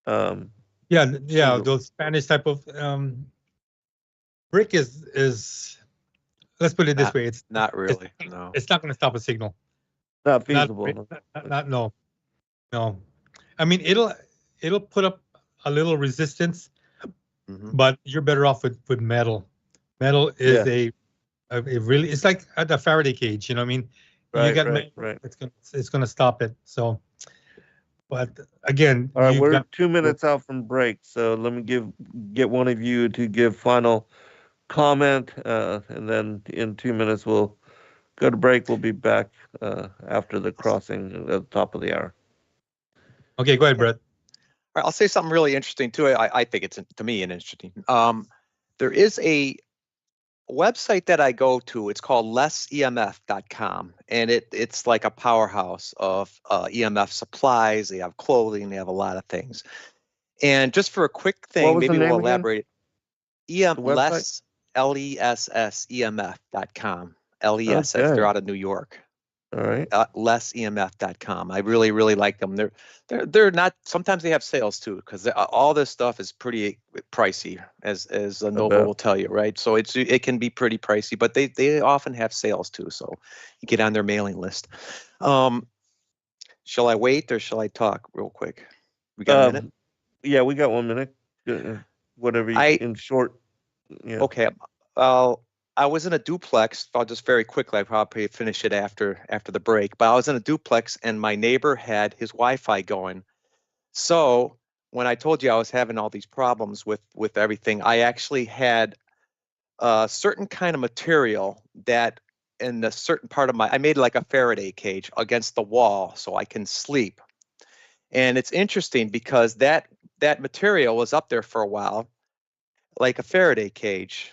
um yeah, shingle? those Spanish type of brick is let's put it this Not way, not it's really. No. it's not going to stop a signal. Not Not, feasible. not no. No, I mean it'll put up a little resistance, Hmm. but you're better off with metal. Metal is Yeah. a really, it's like the Faraday cage. You know what I mean? You Right. got Right. metal, Right. it's gonna stop it. So, but again, All right, you've we're got 2 minutes out from break, so let me get one of you to give final comment, and then in 2 minutes we'll go to break. We'll be back after the crossing at the top of the hour. okay. Go ahead, Yeah. Brett. All right, I'll say something really interesting too. I think it's to me an interesting. There is a website that I go to. It's called lessemf.com, and it's like a powerhouse of EMF supplies. They have clothing. They have a lot of things. And just for a quick What thing, was the maybe we'll name again? elaborate. The website? Less lessemf.com. LESS. They're Okay. out of New York. All right. Lessemf.com. I really, really like them. They're not. Sometimes they have sales too, because all this stuff is pretty pricey, as a I Noble bet. will tell you, right? So it can be pretty pricey, but they often have sales too. So you get on their mailing list. Um, shall I wait or shall I talk real quick? We got a minute. Yeah, we got 1 minute. Whatever I in short. Yeah. Okay. I was in a duplex. I'll just very quickly. I probably finish it after the break. But I was in a duplex, and my neighbor had his Wi-Fi going. So when I told you I was having all these problems with everything, I actually had a certain kind of material that in a certain part of I made like a Faraday cage against the wall so I can sleep. And it's interesting because that material was up there for a while, like a Faraday cage.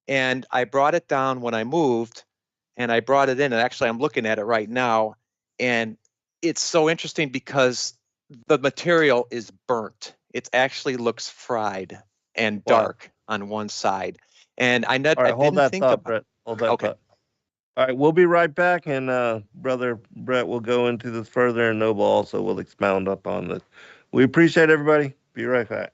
And I brought it down when I moved, and I brought it in. And actually, I'm looking at it right now, and it's so interesting because the material is burnt. It actually looks fried and Wow. dark on one side. And All I right, hold didn't that think thought, about. Brett. Hold that Okay. thought. All right, we'll be right back, and brother Brett will go into this further, and Noble also will expound upon this. We appreciate everybody. Be right back.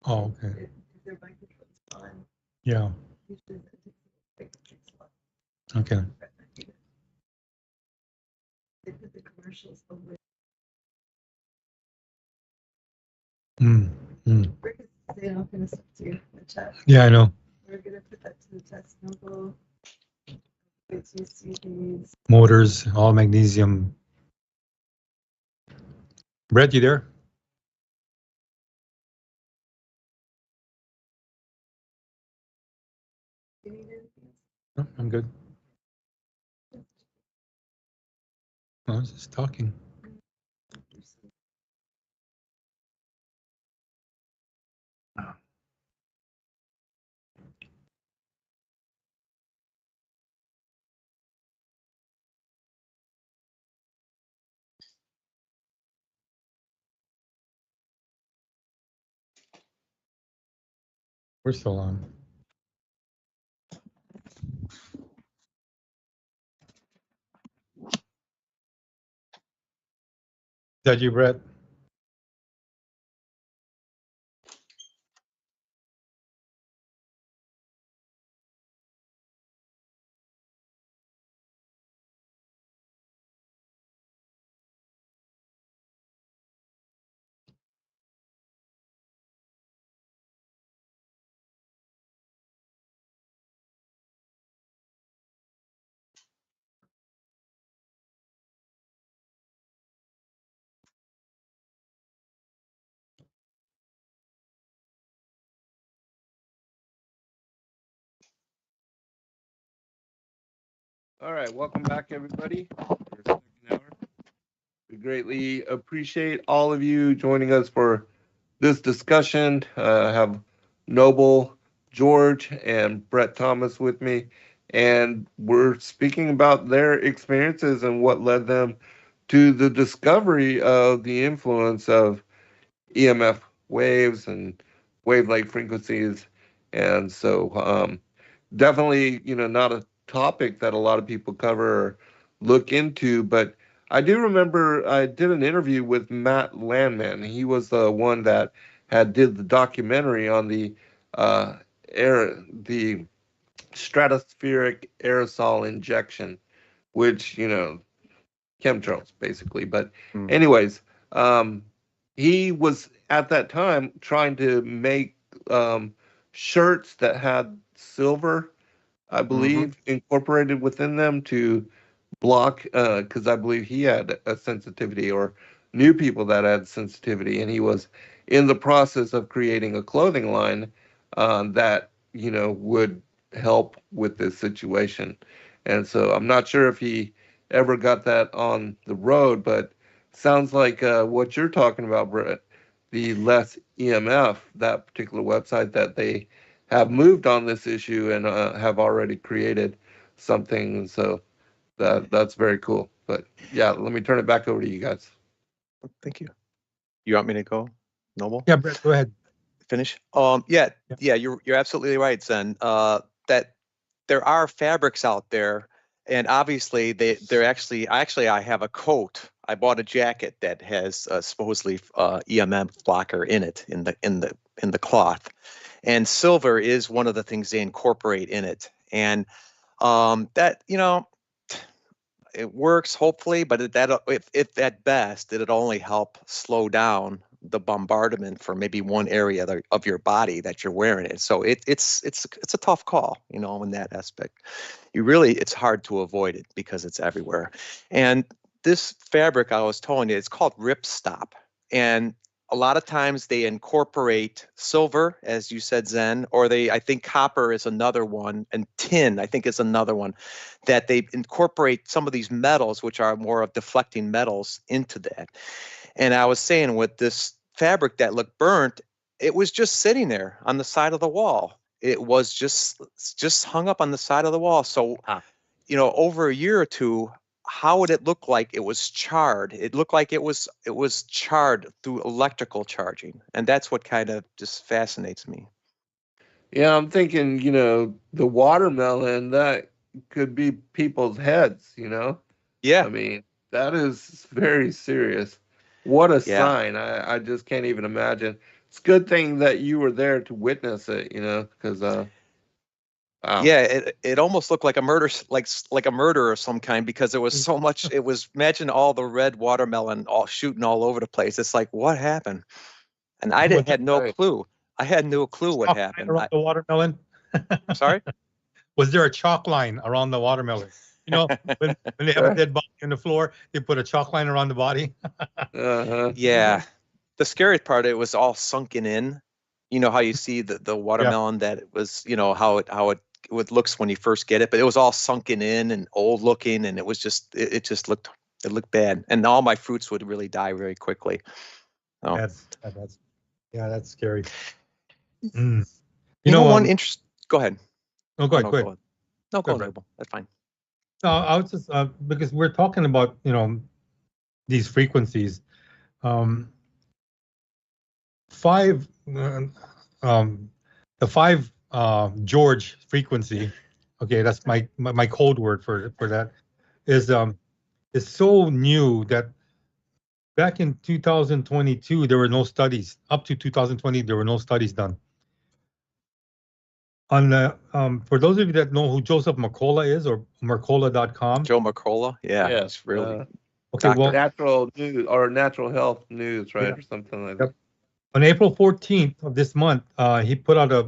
Oh, okay. Yeah. Okay. Mm, mm. Yeah, I know. Motors, all magnesium. Brett, you there? No, I'm good. I was just talking. We're still on. Is that you, Brett? All right, welcome back, everybody. For a second hour. We greatly appreciate all of you joining us for this discussion. I have Noble, George, and Brett Thomas with me, and we're speaking about their experiences and what led them to the discovery of the influence of EMF waves and wavelength frequencies. And so, definitely, not a topic that a lot of people cover or look into, but I do remember I did an interview with Matt Landman. He was the one that did the documentary on the stratospheric aerosol injection, which, chemtrails basically. But Mm. anyways, um, he was at that time trying to make shirts that had silver, I believe, incorporated within them to block, because I believe he had a sensitivity or knew people that had sensitivity, and he was in the process of creating a clothing line that would help with this situation. And so I'm not sure if he ever got that on the road, but sounds like what you're talking about, Brett, the less EMF, that particular website, that they have moved on this issue and have already created something. So that's very cool. But yeah, let me turn it back over to you guys. Thank you. You want me to go, Noble? Yeah, Brett, go ahead. Finish. Yeah. You're absolutely right, Zen. That there are fabrics out there, and obviously they're actually I have a coat. I bought a jacket that has supposedly EMF blocker in it in the cloth, and silver is one of the things they incorporate in it, and that it works hopefully, but if at best it'd only help slow down the bombardment for maybe one area of your body that you're wearing it. So it's a tough call, in that aspect. It's hard to avoid it because it's everywhere. And this fabric I was telling you, it's called ripstop, and a lot of times they incorporate silver, as you said, Zen, or I think copper is another one, and tin, I think, is another one, that they incorporate some of these metals, which are more of deflecting metals, into that. And I was saying, with this fabric that looked burnt, it was just sitting there on the side of the wall. It was just hung up on the side of the wall. So, over a year or two, how would it look like it was charred? It looked like it was charred through electrical charging, and that's what kind of just fascinates me. Yeah, I'm thinking, the watermelon, that could be people's heads, Yeah. I mean, that is very serious. What a Yeah. sign. I just can't even imagine. It's a good thing that you were there to witness it, because wow. Yeah, it almost looked like a murder, like a murder of some kind, because there was so much. It was, imagine all the red watermelon all shooting all over the place. It's like, what happened? And I Was had no Right. clue. I had no clue what chalk line happened. around the watermelon? Sorry. Was there a chalk line around the watermelon? When they have a dead body on the floor, they put a chalk line around the body. Uh-huh. Yeah. The scary part, it was all sunken in. You know how you see the watermelon that it was, how it looks when you first get it, but it was all sunken in and old looking, and it was just it just looked bad, and all my fruits would really die very quickly. Oh. That's scary. Mm. One interest. Go ahead. No, go ahead. No, Go go ahead. ahead. No, go Go ahead, ahead. Noble. That's fine. No, I was just because we're talking about these frequencies. The 5 George frequency. Okay, that's my code word for that. Is so new that back in 2022 there were no studies. Up to 2020 there were no studies done. On the for those of you that know who Joseph Mercola is, or Mercola.com. Joe Mercola. Yeah, Yeah, it's really Okay, doctor. well, natural news or natural health news, right, Yeah. or something like Yep. that. On April 14th of this month, he put out a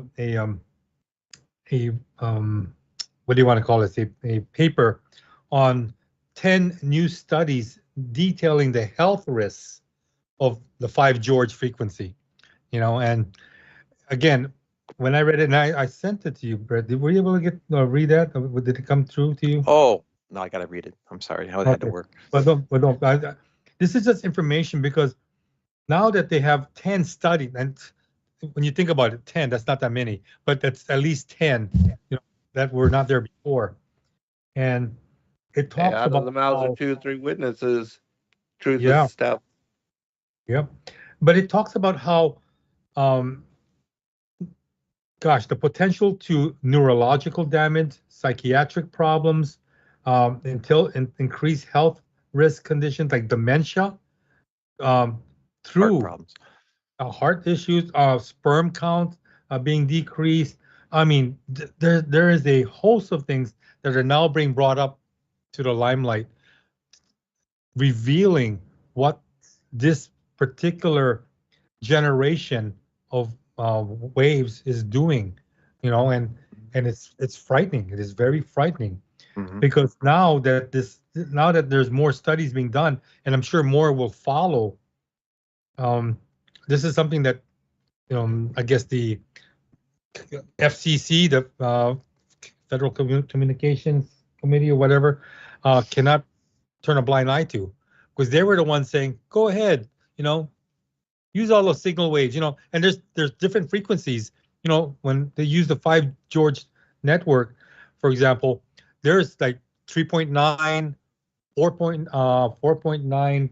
what do you want to call it? A paper on 10 new studies detailing the health risks of the 5 George frequency. And again, when I read it, and I sent it to you, Brett, were you able to read that? Or did it come through to you? Oh, no, I gotta read it. I'm sorry. How it had to Okay. work. But don't. This is just information, because now that they have 10 studies, and when you think about it, 10, that's not that many, but that's at least 10, that were not there before. And it Hey, talks out of about the mouths how, of 2 or 3 witnesses, truth is yeah, established. yep. But it talks about how, um, the potential to neurological damage, psychiatric problems, increase health risk conditions like dementia, Heart through problems. heart issues, sperm count being decreased. I mean, there is a host of things that are now being brought up to the limelight, revealing what this particular generation of waves is doing, and it's frightening. It is very frightening, Mhm. because now that there's more studies being done, and I'm sure more will follow. This is something that I guess the FCC, the Federal Communications Committee or whatever, cannot turn a blind eye to, because they were the ones saying, "Go ahead, use all those signal waves, and there's different frequencies. When they use the 5 George network, for example, there's like 3.9, 4.9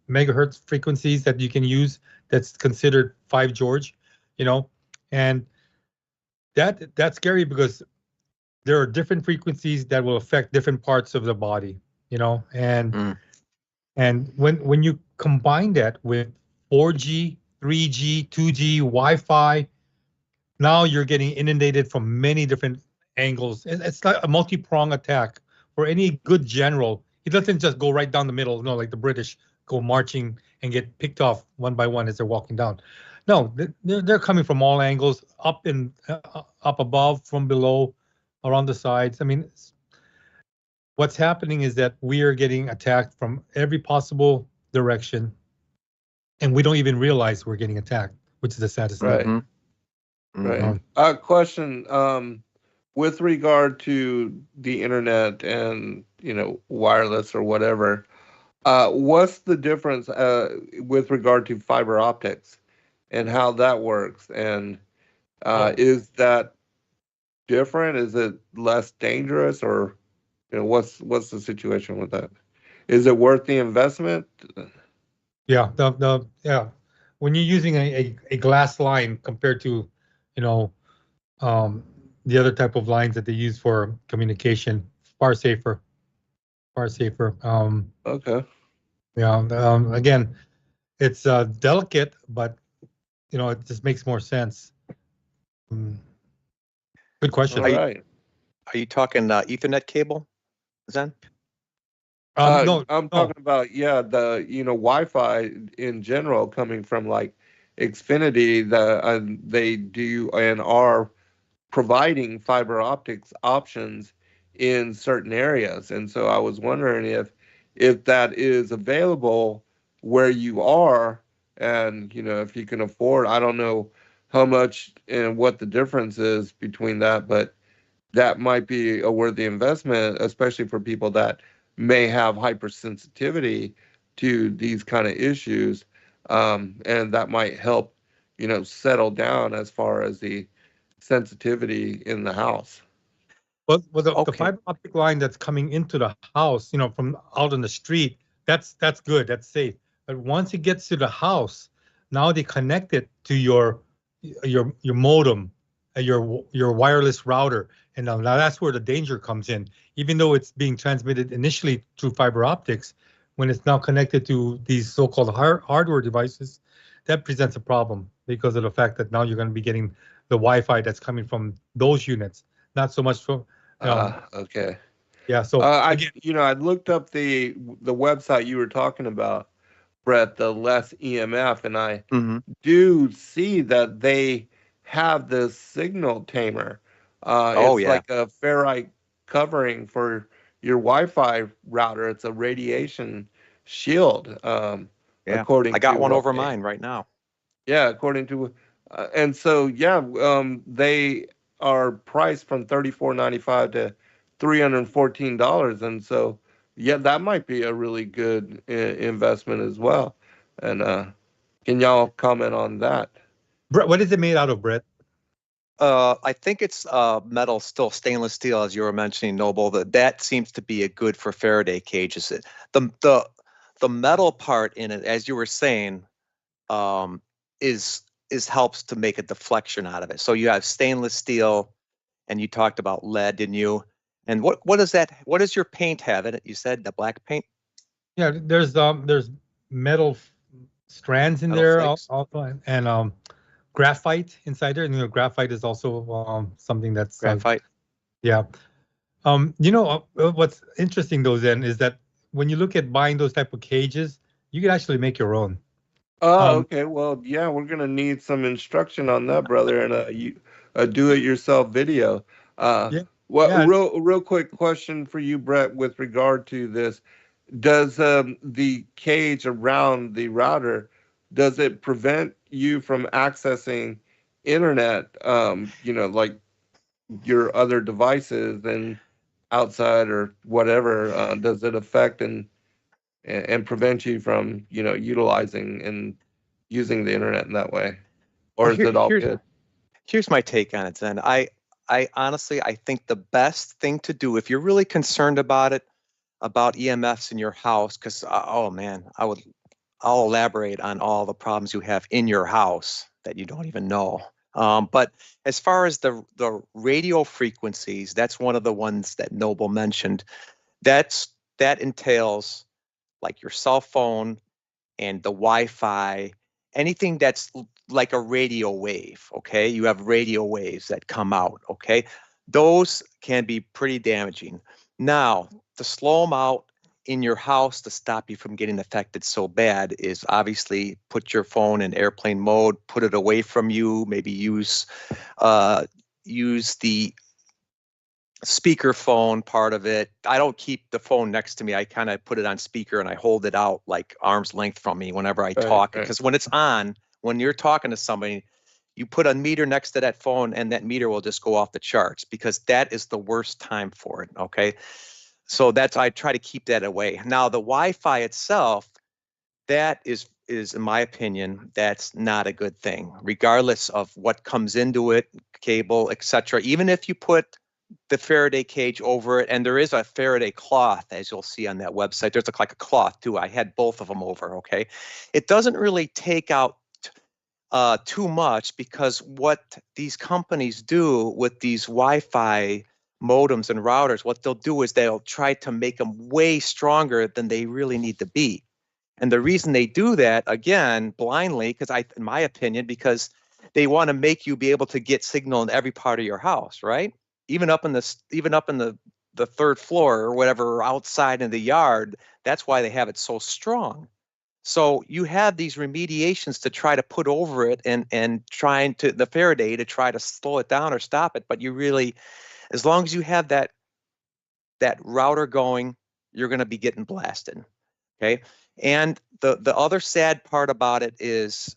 megahertz frequencies that you can use. That's considered 5 George, and that's scary, because there are different frequencies that will affect different parts of the body, and Mm. and when you combine that with 4G, 3G, 2G, Wi-Fi, now you're getting inundated from many different angles. It's like a multi-prong attack. For any good general, he doesn't just go right down the middle, like the British go marching and get picked off one by one as they're walking down. No, they're coming from all angles, up above, from below, around the sides. I mean, what's happening is that we are getting attacked from every possible direction, and we don't even realize we're getting attacked, which is the saddest thing. Right. Mhm. Right. Mhm. Question, with regard to the internet and, wireless or whatever, what's the difference with regard to fiber optics and how that works? And is that different? Is it less dangerous, or what's the situation with that? Is it worth the investment? Yeah, when you're using a glass line compared to, the other type of lines that they use for communication, far safer, far safer. Okay. Again, it's delicate, but it just makes more sense. Mm, Good question. All right. Are you talking Ethernet cable, Zen? No, I'm no. talking about, yeah, the, Wi-Fi in general coming from like Xfinity, they do and are providing fiber optics options in certain areas. And so I was wondering if that is available where you are, and if you can afford. I don't know how much and what the difference is between that, but that might be a worthy investment, especially for people that may have hypersensitivity to these kind of issues. And that might help, settle down as far as the sensitivity in the house. Well, the Okay. fiber optic line that's coming into the house, from out on the street, that's good, that's safe. But once it gets to the house, now they connect it to your modem, your wireless router, and now that's where the danger comes in. Even though it's being transmitted initially through fiber optics, when it's now connected to these so-called hardware devices, that presents a problem because of the fact that now you're going to be getting the Wi-Fi that's coming from those units, not so much from Okay. yeah. So again, I looked up the website you were talking about, Brett, the Less EMF, and I Mm-hmm. do see that they have this signal tamer. Oh, It's yeah. like a ferrite covering for your Wi-Fi router. It's a radiation shield, Yeah. according I got to one what over mine right now. yeah, according to, and so yeah, they are priced from $34.95 to $314, and so yeah, that might be a really good investment as well. And can y'all comment on that? Brett, what is it made out of, Brett? I think it's metal, still stainless steel, as you were mentioning, Noble. That seems to be a good for Faraday cages. The metal part in it, as you were saying, is helps to make a deflection out of it. So you have stainless steel, and you talked about lead, didn't you? And what is that? What does your paint have in it? You said the black paint, Yeah, there's metal strands in metal there flakes, also, and graphite inside there. And graphite is also something that's graphite. yeah. What's interesting though, Zen, is that when you look at buying those type of cages, you can actually make your own. Oh, Um, okay. Well, yeah, we're gonna need some instruction on that, brother, and a do-it-yourself video. Uh, yeah, what yeah. real quick question for you, Brett, with regard to this. Does the cage around the router, does it prevent you from accessing internet, like your other devices and outside or whatever? Does it affect and prevent you from, utilizing and using the internet in that way? Well, Or is it all good? here's my take on it, Zen. I honestly, I think the best thing to do if you're really concerned about it, about EMFs in your house, because oh man, I'll elaborate on all the problems you have in your house that you don't even know. But as far as the radio frequencies, that's one of the ones that Noble mentioned. That entails like your cell phone and the Wi-Fi, anything that's like a radio wave. Okay, you have radio waves that come out. Okay, those can be pretty damaging. Now, to slow them out in your house to stop you from getting affected so bad is obviously put your phone in airplane mode, put it away from you, maybe use the speaker phone part of it. I don't keep the phone next to me. I kind of put it on speaker and I hold it out like arm's length from me whenever I talk. Right. Because when it's on, when you're talking to somebody, you put a meter next to that phone and that meter will just go off the charts because that is the worst time for it. Okay. So I try to keep that away. Now the Wi-Fi itself, that is in my opinion, that's not a good thing, regardless of what comes into it, cable, etc. Even if you put the Faraday cage over it, and there is a Faraday cloth, as you'll see on that website. There's like a cloth too. I had both of them over. Okay, it doesn't really take out too much because what these companies do with these Wi-Fi modems and routers, what they'll do is they'll try to make them way stronger than they really need to be. And the reason they do that, again, blindly, in my opinion, because they want to make you be able to get signal in every part of your house, right? Even up in the third floor or whatever, or outside in the yard. That's why they have it so strong. So you have these remediations to try to put over it and trying to the Faraday to try to slow it down or stop it. But you really, as long as you have that router going, you're going to be getting blasted. Okay. And the other sad part about it is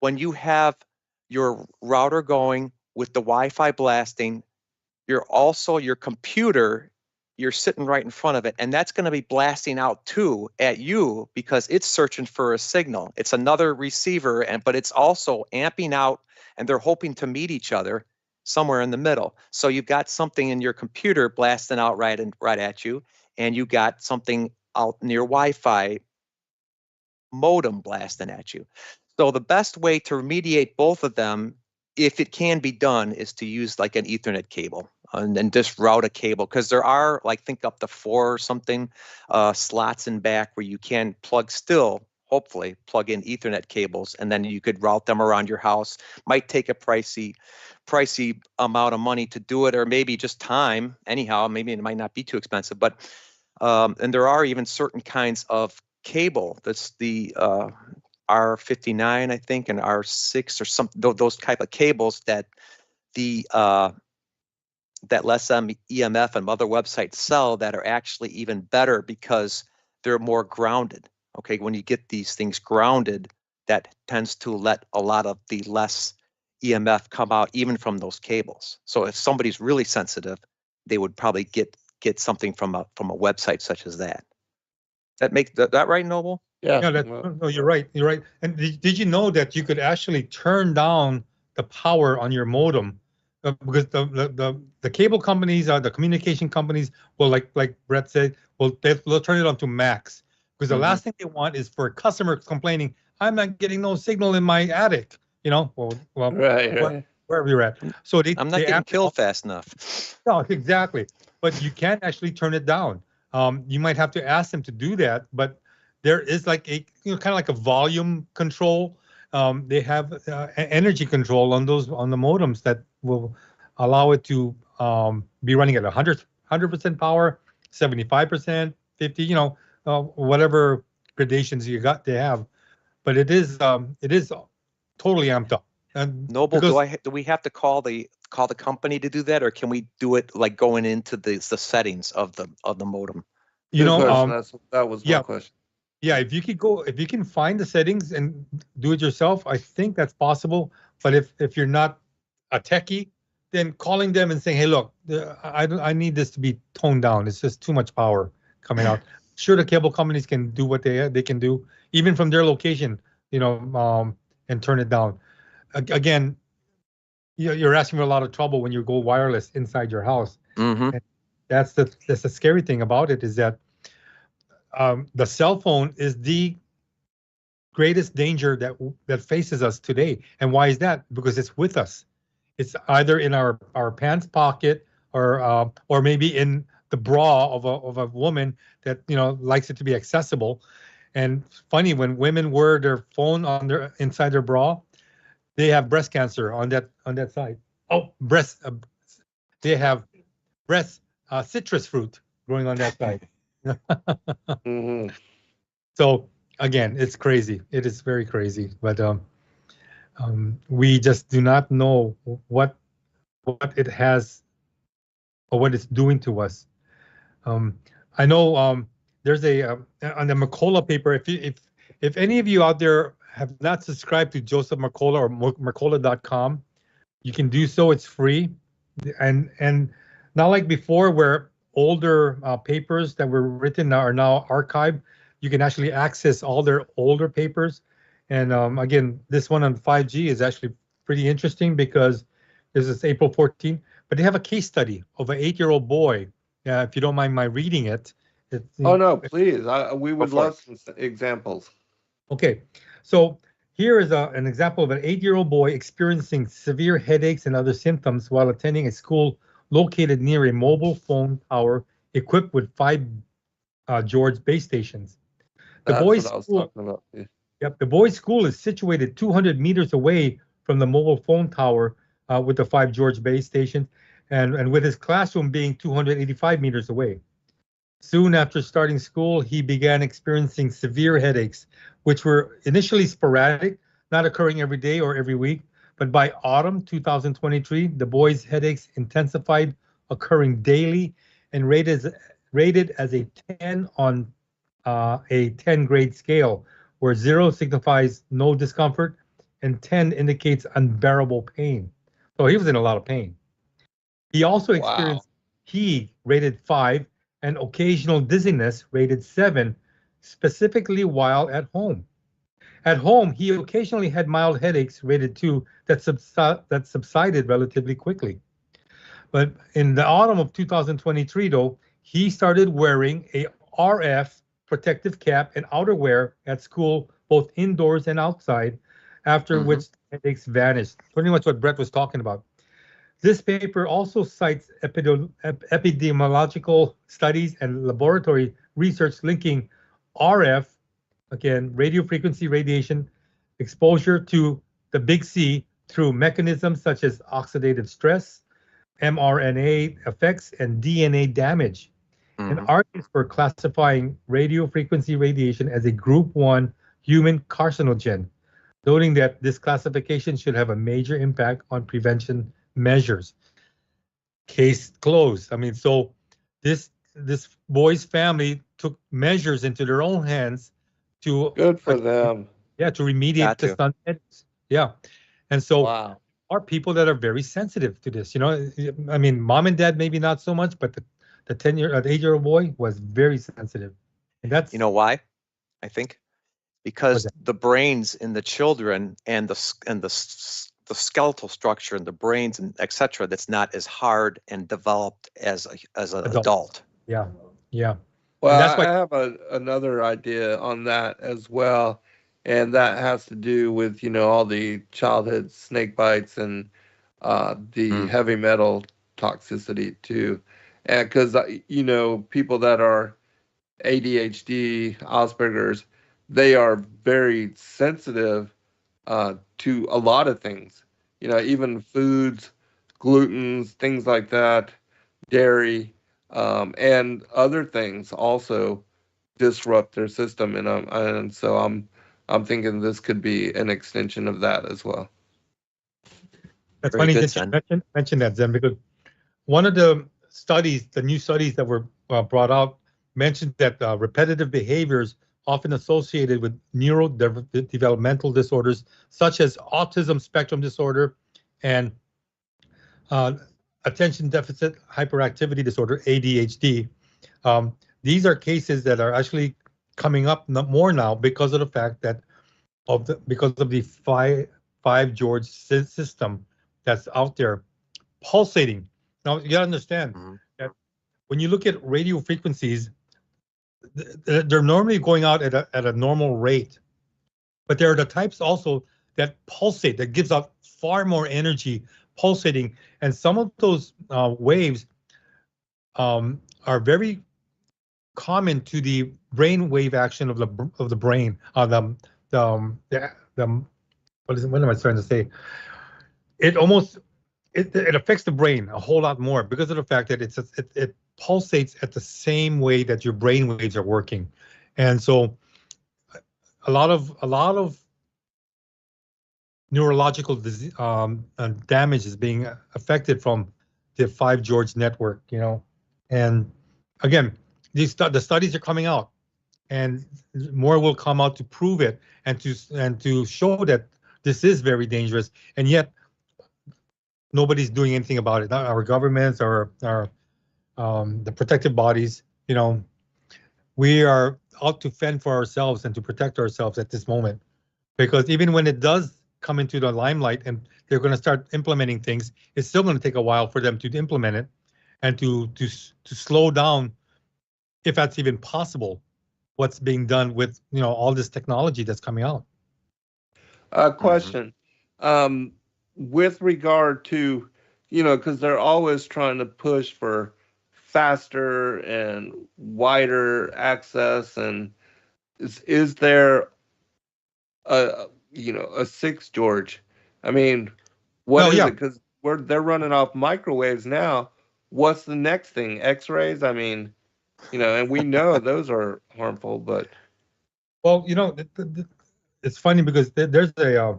when you have your router going with the Wi-Fi blasting, your computer, you're sitting right in front of it, and that's going to be blasting out too at you because it's searching for a signal. It's another receiver, but it's also amping out, and they're hoping to meet each other somewhere in the middle. So you've got something in your computer blasting out right at you, and you got something out near Wi-Fi modem blasting at you. So the best way to remediate both of them, if it can be done, is to use like an Ethernet cable and then just route a cable, because there are, like, think up to 4 or something slots in back where you can hopefully plug in Ethernet cables, and then you could route them around your house. Might take a pricey amount of money to do it, or maybe just time. Anyhow, maybe it might not be too expensive, but and there are even certain kinds of cable. That's the R59, I think, and R6 or some those type of cables that the that less EMF and other websites sell that are actually even better because they're more grounded. Okay, when you get these things grounded, that tends to let a lot of the less EMF come out even from those cables. So if somebody's really sensitive, they would probably get something from a website such as that. That make that right, Noble? Yeah. No, you're right. You're right. And did you know that you could actually turn down the power on your modem? Because the cable companies, the communication companies, will, like Brett said, they'll turn it on to max. Because the last thing they want is for a customer complaining, I'm not getting no signal in my attic. Right. Wherever you're at. So I'm not getting killed fast enough. No, exactly. But you can actually turn it down. You might have to ask them to do that, but there is like kind of like a volume control. They have energy control on the modems that will allow it to be running at 100% power, 75%, 50, whatever gradations they have. But it is totally amped up. And Noble, do we have to call the company to do that, or can we do it like going into the settings of the modem? That was my question. Yeah, if you can find the settings and do it yourself, I think that's possible. But if you're not a techie, then calling them and saying, "Hey, look, I need this to be toned down. It's just too much power coming out." Sure, the cable companies can do what they can do, even from their location, and turn it down. Again, you're asking for a lot of trouble when you go wireless inside your house. Mm-hmm. That's the scary thing about it, is that the cell phone is the greatest danger that faces us today. And why is that? Because it's with us. It's either in our pants pocket or maybe in the bra of a woman that likes it to be accessible. And funny, when women wear their phone inside their bra, they have breast cancer on that side. Oh, they have breast citrus fruit growing on that side. Mm-hmm. So again, it's crazy. It is very crazy. But we just do not know what it has or what it's doing to us. I know there's on the Mercola paper. If any of you out there have not subscribed to Joseph Mercola or Mercola.com, you can do so. It's free, and not like before where older papers that were written are now archived. You can actually access all their older papers. And again, this one on 5G is actually pretty interesting because this is April 14th, but they have a case study of an 8-year-old boy. If you don't mind my reading it. Oh, no, please. We would love some examples. Okay, so here is an example of an 8-year-old boy experiencing severe headaches and other symptoms while attending a school located near a mobile phone tower equipped with 5 George base stations. The That's boys' what I was school, talking about. Yeah. yep, the boys' school is situated 200 meters away from the mobile phone tower with the 5 George base station, and with his classroom being 285 meters away. Soon after starting school, he began experiencing severe headaches, which were initially sporadic, not occurring every day or every week. But by autumn 2023, the boy's headaches intensified, occurring daily, and rated as a 10 on a 10 grade scale, where 0 signifies no discomfort and 10 indicates unbearable pain. So he was in a lot of pain. He also Wow. experienced he rated 5 and occasional dizziness rated 7, specifically while at home. At home, he occasionally had mild headaches rated 2 that subsided relatively quickly. But in the autumn of 2023, though, he started wearing a RF protective cap and outerwear at school, both indoors and outside, after which headaches vanished. Pretty much what Brett was talking about. This paper also cites epidemiological studies and laboratory research linking RF, again, radio frequency radiation exposure to the big C through mechanisms such as oxidative stress, mRNA effects, and DNA damage, and argues for classifying radio frequency radiation as a group 1 human carcinogen, noting that this classification should have a major impact on prevention measures. Case closed. I mean, so this boy's family took measures into their own hands to Good for them. yeah, to remediate the son's headaches. Yeah. And so Wow. are people that are very sensitive to this. You know, I mean, mom and dad maybe not so much, but the 8-year-old boy was very sensitive. And that's, You know why? I think because that? the brains in the children and the skeletal structure in the brains and etc. that's not as hard and developed as an adult. Yeah. Yeah. Well, that's why I have another idea on that as well, and that has to do with, all the childhood snake bites and the heavy metal toxicity too. And because, people that are ADHD, Asperger's, they are very sensitive to a lot of things, even foods, glutens, things like that, dairy, and other things also disrupt their system, and so I'm thinking this could be an extension of that as well. that's Very funny good, that you mentioned that, Zen, because one of the studies, the new studies that were brought out, mentioned that repetitive behaviors often associated with neurodevelopmental disorders such as autism spectrum disorder and attention deficit hyperactivity disorder, ADHD. These are cases that are actually coming up more now because of the fact that because of the 5 George system that's out there pulsating. Now you gotta understand that when you look at radio frequencies, they're normally going out at a normal rate, but there are the types also that pulsate, that gives out far more energy pulsating, and some of those waves are very common to the brain wave action of the brain. What am I trying to say? It almost it affects the brain a whole lot more because of the fact that it pulsates at the same way that your brain waves are working, and so a lot of neurological disease, damage is being affected from the 5 George network, and again, the studies are coming out, and more will come out to prove it and to show that this is very dangerous, and yet nobody's doing anything about it. Not our governments or our the protective bodies. We are out to fend for ourselves and to protect ourselves at this moment, because even when it does come into the limelight and they're going to start implementing things, it's still going to take a while for them to implement it and to slow down, if that's even possible, what's being done with all this technology that's coming out. Question. With regard to, because they're always trying to push for faster and wider access, and is there a a sixth George? I mean, what No, is yeah. it? Because they're running off microwaves now. What's the next thing? X-rays? I mean, and we know those are harmful, but Well, it's funny because there's a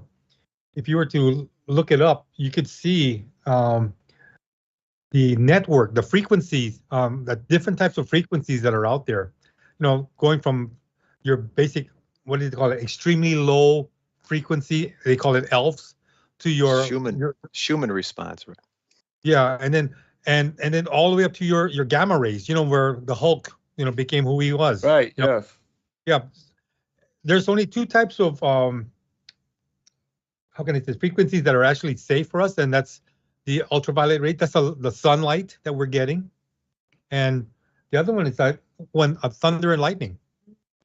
if you were to look it up, you could see the network, the frequencies, the different types of frequencies that are out there. Going from your basic, what do they call it, extremely low frequency, they call it ELFs, to your Schumann response, right? yeah, and then all the way up to your gamma rays. Where the Hulk, became who he was. right, yes, Yeah, there's only two types of how can I say, frequencies that are actually safe for us, and that's the ultraviolet rate. That's the sunlight that we're getting, and the other one is that one of thunder and lightning.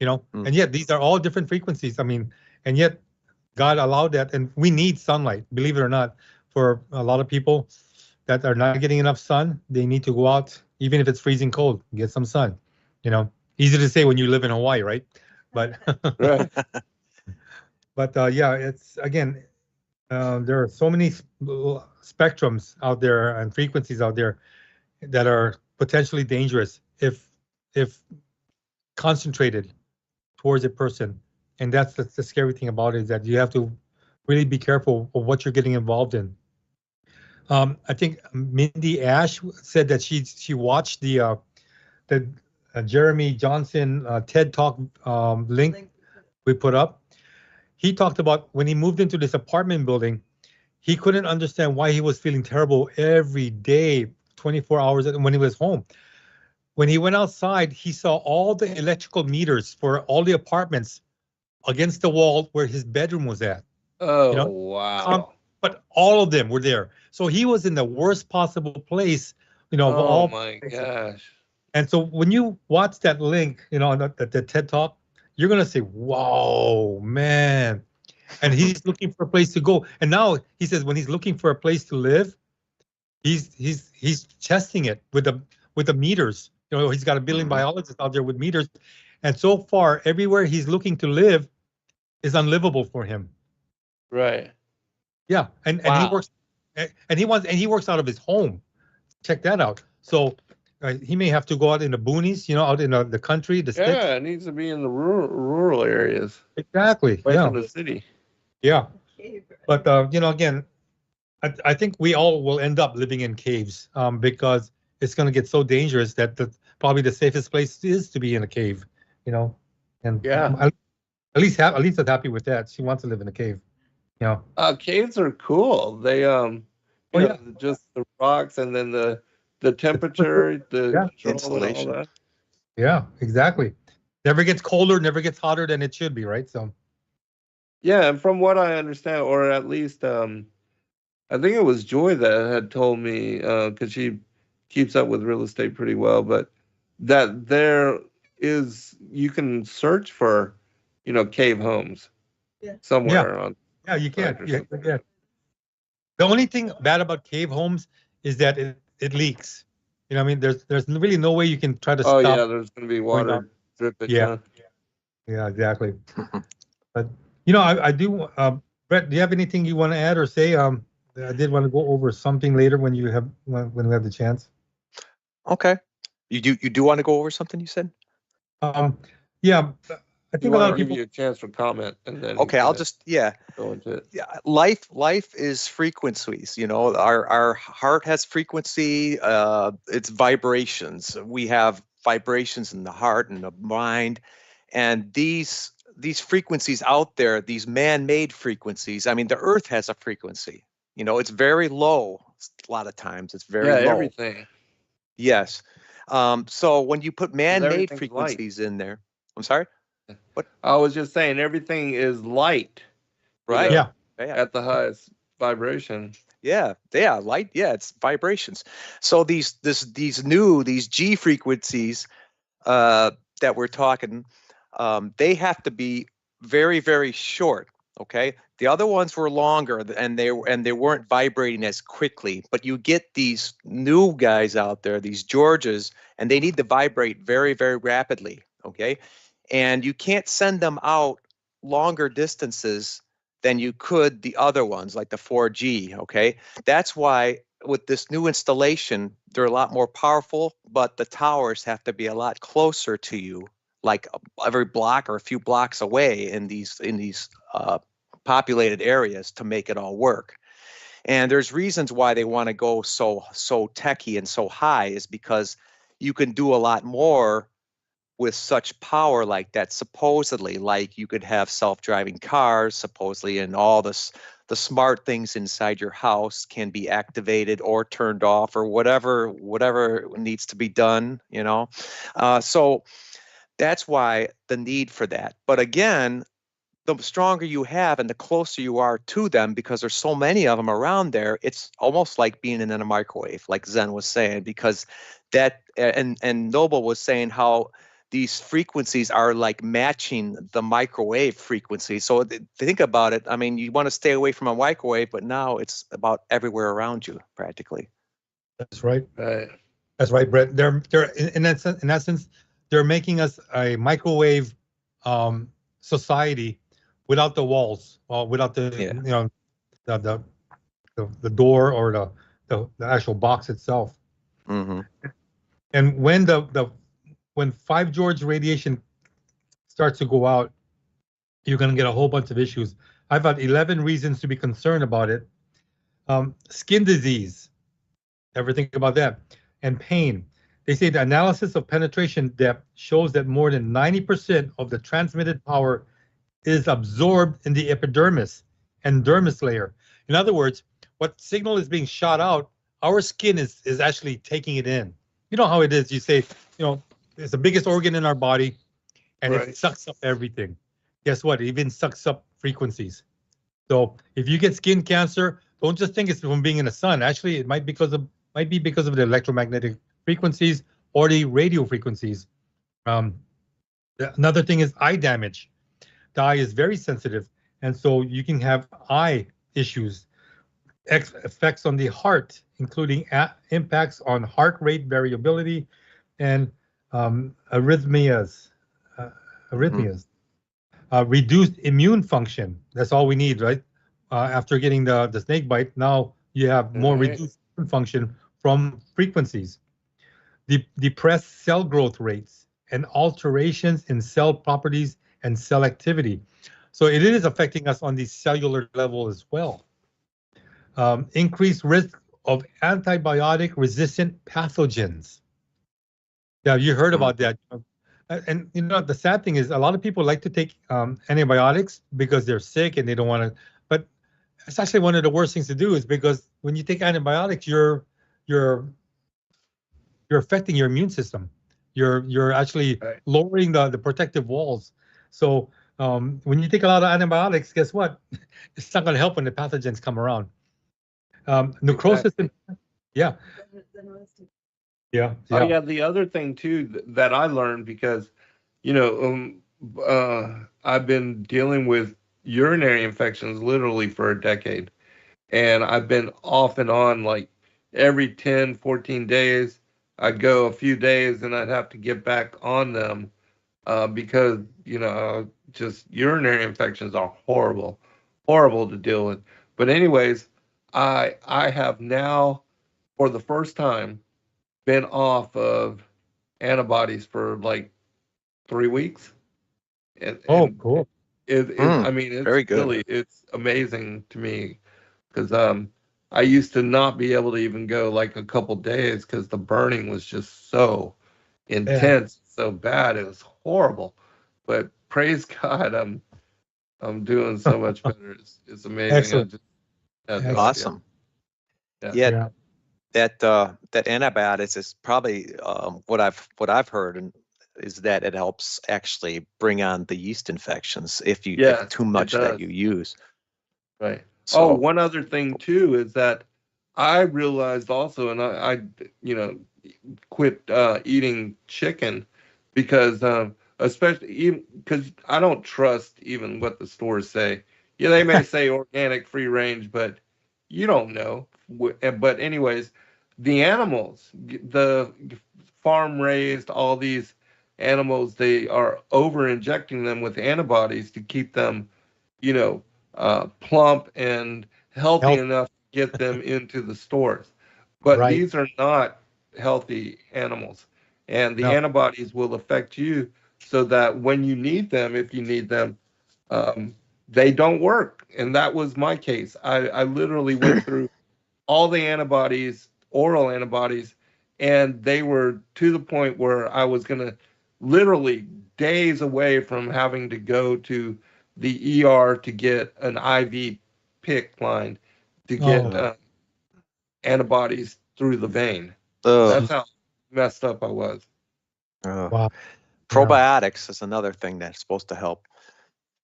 And yet these are all different frequencies. I mean, and yet God allowed that, and we need sunlight, believe it or not. For a lot of people that are not getting enough sun, they need to go out, even if it's freezing cold, get some sun. Easy to say when you live in Hawaii, right? But right, but yeah, it's again, there are so many spectrums out there and frequencies out there that are potentially dangerous if concentrated towards a person. And that's the scary thing about it, is that you have to really be careful of what you're getting involved in. I think Mindy Ash said that she watched the Jeremy Johnson TED Talk link we put up. He talked about when he moved into this apartment building, he couldn't understand why he was feeling terrible every day, 24 hours when he was home. When he went outside, he saw all the electrical meters for all the apartments against the wall where his bedroom was at. oh wow, But all of them were there. So he was in the worst possible place, of oh all. my gosh, And so when you watch that link, on the TED Talk, you're gonna say, "Whoa, man!" And he's looking for a place to go. And now he says when he's looking for a place to live, he's testing it with the meters. He's got a billion biologists out there with meters, and so far everywhere he's looking to live is unlivable for him. right, Yeah, and he works out of his home. Check that out. So he may have to go out in the boonies, out in the country, the sticks. yeah, it needs to be in the rural areas, Exactly. away Yeah. from the city. Yeah. But again, I think we all will end up living in caves, because it's going to get so dangerous that probably the safest place is to be in a cave. And Yeah. At least is happy with that. She wants to live in a cave. Caves are cool. They yeah. just the rocks and then the temperature, the Yeah. control and Insulation. all that. Yeah, exactly. Never gets colder, never gets hotter than it should be, right? So Yeah, and from what I understand, or at least I think it was Joy that had told me, because she keeps up with real estate pretty well, but that you can search for, cave homes somewhere on. yeah, you can. or Yeah, something. yeah. The only thing bad about cave homes is that it leaks. I mean, there's really no way you can try to Oh stop. yeah, there's gonna be up. water dripping. Yeah. Huh? Yeah, exactly. But I do. Brett, do you have anything you want to add or say? I did want to go over something later when we have the chance. Okay. You do want to go over something you said? Yeah, I You think a lot want of to give people. you a chance for comment, and then Okay, I'll just go into it. yeah, life is frequencies. Our heart has frequency, it's vibrations. We have vibrations in the heart and the mind, and these frequencies out there, these man-made frequencies. I mean, the earth has a frequency. It's very low. A lot of times it's very low. Everything. Yes. So when you put man-made everything's frequencies in there, I'm sorry? What? I was just saying everything is light. Right. Yeah. At the highest vibration. Yeah, light. Yeah, it's vibrations. So these G frequencies that we're talking, they have to be very, very short. Okay, the other ones were longer and they weren't vibrating as quickly. But you get these new guys out there, these Georges, and they need to vibrate very, very rapidly. Okay, and you can't send them out longer distances than you could the other ones, like the 4G, okay? That's why with this new installation, they're a lot more powerful, but the towers have to be a lot closer to you, like every block or a few blocks away in these populated areas to make it all work. And there's reasons why they want to go so techy and so high, is because you can do a lot more with such power like that, supposedly. Like you could have self-driving cars, supposedly, and all the smart things inside your house can be activated or turned off, or whatever needs to be done, you know. So that's why the need for that. But again, the stronger you have and the closer you are to them, because there's so many of them around there, it's almost like being in a microwave, like Zen was saying, because that, and Noble was saying how these frequencies are like matching the microwave frequency. So think about it. I mean, you want to stay away from a microwave, but now it's about everywhere around you, practically. That's right. Right. That's right, Brett. They're in essence, they're making us a microwave society without the walls, without the the door or the actual box itself. Mm-hmm. And when 5 George radiation starts to go out, you're going to get a whole bunch of issues. I've had 11 reasons to be concerned about it. Skin disease, ever think about that? And pain. They say the analysis of penetration depth shows that more than 90% of the transmitted power is absorbed in the epidermis and dermis layer. In other words, what signal is being shot out, our skin is actually taking it in. You know how it is. You say, it's the biggest organ in our body, and Right. it sucks up everything. Guess what? It even sucks up frequencies. So if you get skin cancer, don't just think it's from being in the sun. Actually, it might be because of the electromagnetic frequencies or the radio frequencies. Another thing is eye damage. The eye is very sensitive, and so you can have eye issues, effects on the heart, including impacts on heart rate variability and arrhythmias. Reduced immune function. That's all we need, right? After getting the snake bite, now you have more Right. reduced immune function from frequencies. Depressed cell growth rates and alterations in cell properties and cell activity. So it is affecting us on the cellular level as well. Increased risk of antibiotic resistant pathogens. Yeah, you heard about that. And the sad thing is a lot of people like to take antibiotics because they're sick and they don't want to, but it's actually one of the worst things to do, is because when you take antibiotics, you're affecting your immune system. You're actually Right. lowering the protective walls. So when you take a lot of antibiotics, guess what? It's not going to help when the pathogens come around. Necrosis. Exactly. Yeah. Yeah. Oh yeah, the other thing too that I learned, because I've been dealing with urinary infections literally for a decade, and I've been off and on, like every 10, 14 days. I'd go a few days and I'd have to get back on them because just urinary infections are horrible to deal with. But anyways, I have now, for the first time, been off of antibodies for like 3 weeks. And Cool. I mean, it's Very good. really, it's amazing to me, because I used to not be able to even go like a couple days because the burning was just so intense, so bad. It was horrible. But praise God, I'm doing so much better. It's amazing. Excellent. Awesome. Yeah. That antibiotics is probably what I've heard, and is that it helps actually bring on the yeast infections if you get too much that you use. Right. So, one other thing too is that I realized also, and I quit eating chicken because especially even because I don't trust even what the stores say. Yeah, they may say organic, free range, but you don't know. But anyways, the animals, the farm raised, all these animals, they are over injecting them with antibodies to keep them, you know, plump and healthy Health, enough to get them into the stores. But right? these are not healthy animals, and the No. antibodies will affect you so that when you need them, if you need them, they don't work. And that was my case. I literally went through all the antibodies, oral antibodies, and they were to the point where I was going to literally days away from having to go to the ER to get an IV PICC line to get Oh, antibodies through the vein. Ugh. That's how messed up I was. Ugh. wow. Yeah. Probiotics is another thing that's supposed to help.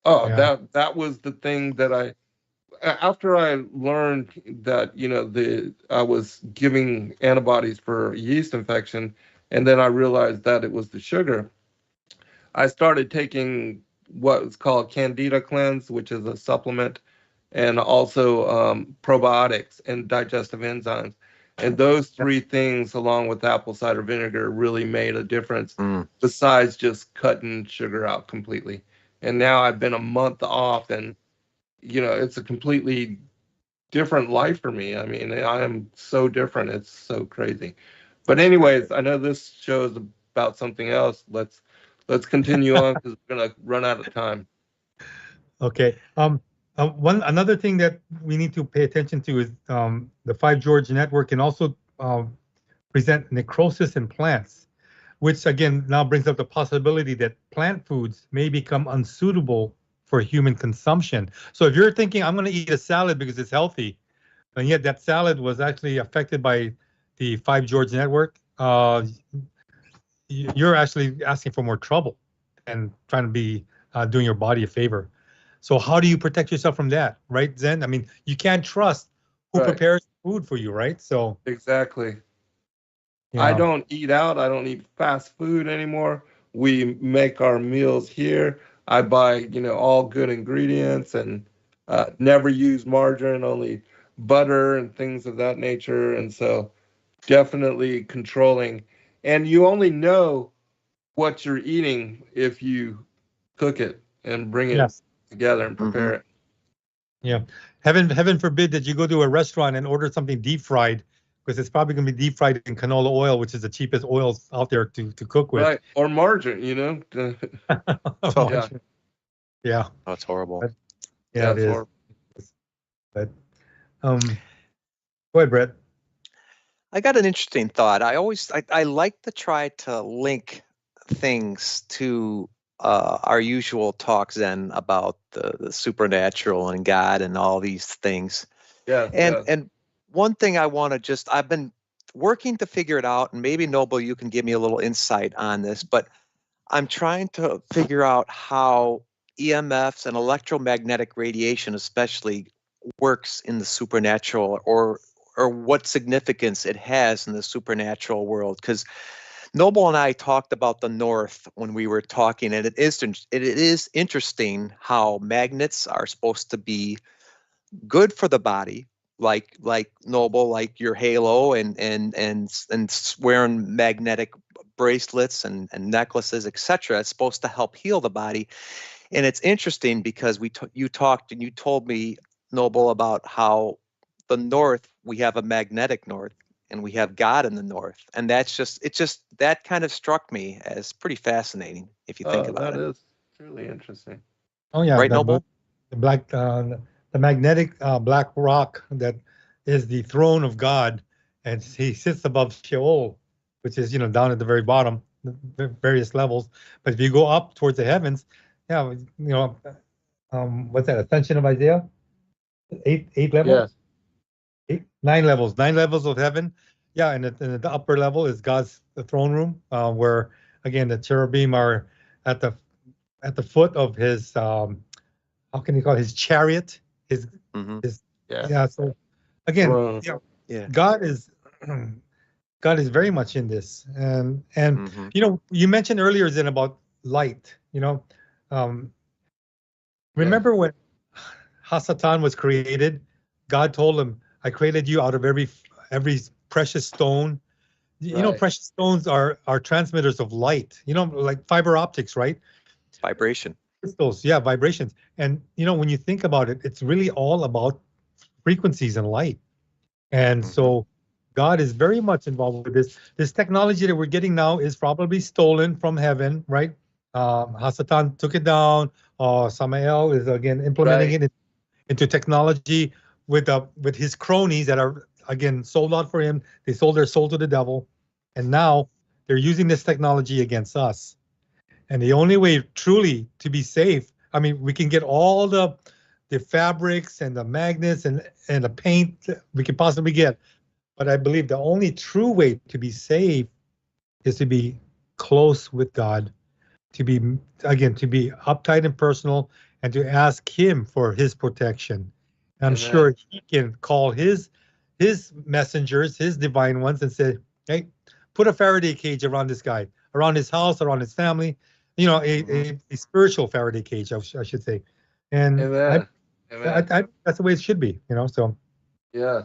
Oh, Yeah. that was the thing that after I learned that, I was giving antibodies for yeast infection, and then I realized that it was the sugar, I started taking what's called Candida Cleanse, which is a supplement, and also probiotics and digestive enzymes. And those three things, along with apple cider vinegar, really made a difference Mm. besides just cutting sugar out completely. And now I've been a month off, and it's a completely different life for me. I mean, I am so different. It's so crazy. But anyways, I know this show is about something else. Let's continue on because we're gonna run out of time. Okay. Another thing that we need to pay attention to is the 5 George Network can also present necrosis in plants, which again now brings up the possibility that plant foods may become unsuitable for human consumption. So if you're thinking, I'm going to eat a salad because it's healthy, and yet that salad was actually affected by the 5 George Network, you're actually asking for more trouble and trying to be doing your body a favor. So how do you protect yourself from that, right, Zen? I mean, you can't trust who Right. prepares food for you, right? So Exactly. I yeah, don't eat out. I don't eat fast food anymore. We make our meals here. I buy, all good ingredients and never use margarine, only butter and things of that nature. And so definitely controlling. And you only know what you're eating if you cook it and bring it yes, together and Mm-hmm. prepare it. yeah. Heaven forbid that you go to a restaurant and order something deep fried, because it's probably going to be deep fried in canola oil, which is the cheapest oils out there to cook with. Right. Or margarine, So, Yeah. Yeah, that's horrible. But- yeah, it That's is. horrible. But go ahead, Brett. I got an interesting thought. I like to try to link things to our usual talks then about the supernatural and God and all these things. Yeah. And one thing I want to I've been working to figure it out, and maybe Noble, you can give me a little insight on this, but I'm trying to figure out how EMFs and electromagnetic radiation especially works in the supernatural, or what significance it has in the supernatural world. Because Noble and I talked about the North when we were talking, and it is interesting how magnets are supposed to be good for the body, like Noble, like your halo, and wearing magnetic bracelets and necklaces, etc. It's supposed to help heal the body. And it's interesting because you talked and you told me, Noble, about how the North, we have a magnetic North and we have God in the North. And that kind of struck me as pretty fascinating if you think about That it. is truly interesting. Oh yeah, Right, Noble? the black, the magnetic black rock that is the throne of God, and he sits above Sheol, which is down at the very bottom, the various levels. But if you go up towards the heavens, yeah, what's that? Ascension of Isaiah, eight Yeah. levels, 9 levels of heaven. Yeah, and the upper level is God's the throne room, where again the cherubim are at the foot of his how can you call it, his chariot, his Mm-hmm. his Yeah. yeah. So again, Throne. yeah, Yeah. God is God is very much in this, and Mm-hmm. you mentioned earlier Zen about light. Remember when Hasatan was created, God told him, "I created you out of every precious stone, You know, Right. precious stones are transmitters of light. You know, like fiber optics, right? Vibration. Crystals, yeah, vibrations. And you know, when you think about it, it's really all about frequencies and light. And Mhm. so God is very much involved with this. This technology that we're getting now is probably stolen from heaven, right? Hasatan took it down. Samael is again implementing Right. it into technology with his cronies that are again sold out for him. They sold their soul to the devil, and now they're using this technology against us. And the only way truly to be safe, I mean, we can get all the fabrics and the magnets and the paint that we can possibly get, but I believe the only true way to be safe is to be close with God, to be again to be uptight and personal, and to ask Him for His protection. And I'm Amen. sure He can call His messengers, His divine ones, and say, "Hey, put a Faraday cage around this guy, around his house, around his family. You know, a spiritual Faraday cage, I should say." And Amen. Amen. that's the way it should be. You know, so Yeah.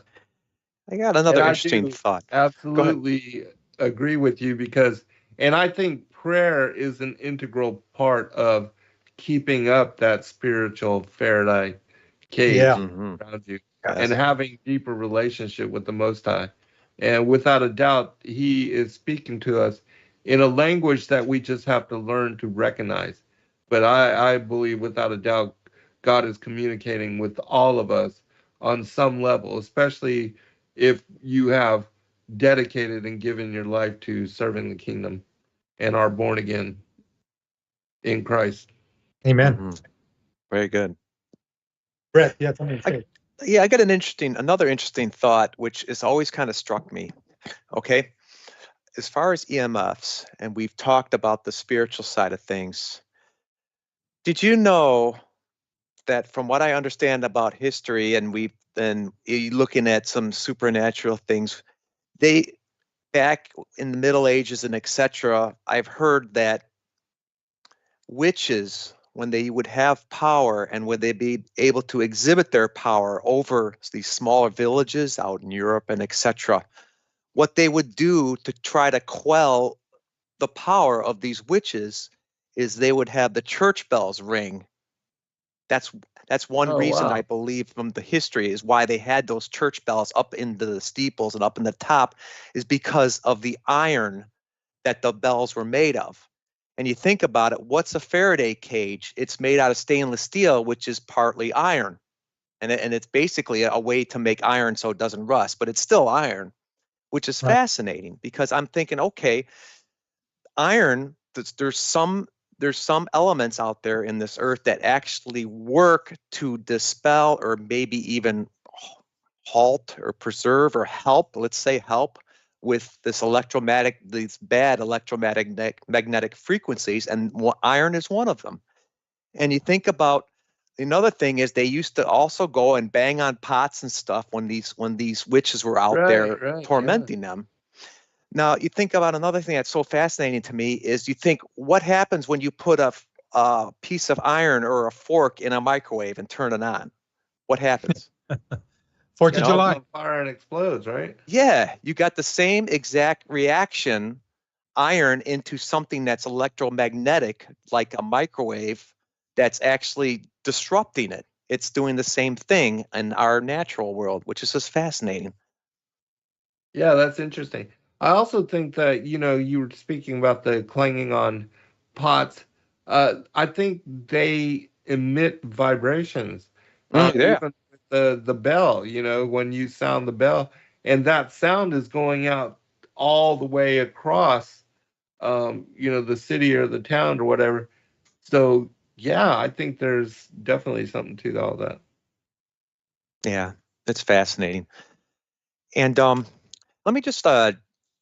I got And another I interesting do thought. Go ahead. absolutely agree with you because, and I think prayer is an integral part of keeping up that spiritual Faraday yeah, cage Hmm. around you and Yes. having deeper relationship with the Most High. And without a doubt, He is speaking to us in a language that we just have to learn to recognize. But I believe without a doubt, God is communicating with all of us on some level, especially if you have dedicated and given your life to serving the kingdom and are born again in Christ. Amen. Hmm. Very good. Brett, yeah, something to I, say. yeah, I got another interesting thought, which has always kind of struck me. Okay, as far as EMFs, and we've talked about the spiritual side of things. Did you know that, from what I understand about history, and we've been looking at some supernatural things, they back in the Middle Ages and etc. I've heard that witches, when they would have power and would they be able to exhibit their power over these smaller villages out in Europe and etc., what they would do to try to quell the power of these witches is they would have the church bells ring. That's that's one Oh, reason I wow. believe from the history is why they had those church bells up into the steeples and up in the top, is because of the iron that the bells were made of. And you think about it, what's a Faraday cage? It's made out of stainless steel, which is partly iron. And it's basically a way to make iron so it doesn't rust, but it's still iron, which is Right. fascinating because I'm thinking, okay, iron, there's some elements out there in this earth that actually work to dispel or maybe even halt or preserve or help, let's say help with these bad electromagnetic frequencies, and iron is one of them. And you think about another thing is they used to also go and bang on pots and stuff when these witches were out Right, there right, yeah. tormenting them. Now, you think about another thing that's so fascinating to me is you think, what happens when you put a piece of iron or a fork in a microwave and turn it on? What happens? Fourth You of It know? sets July. on fire and explodes, right? Yeah, you got the same exact reaction, iron into something that's electromagnetic, like a microwave, that's actually disrupting it. It's doing the same thing in our natural world, which is just fascinating. Yeah, that's interesting. I also think that, you were speaking about the clanging on pots. I think they emit vibrations, Yeah. even with the bell, when you sound the bell, and that sound is going out all the way across, the city or the town or whatever. So, yeah, I think there's definitely something to all that. Yeah, it's fascinating. And let me just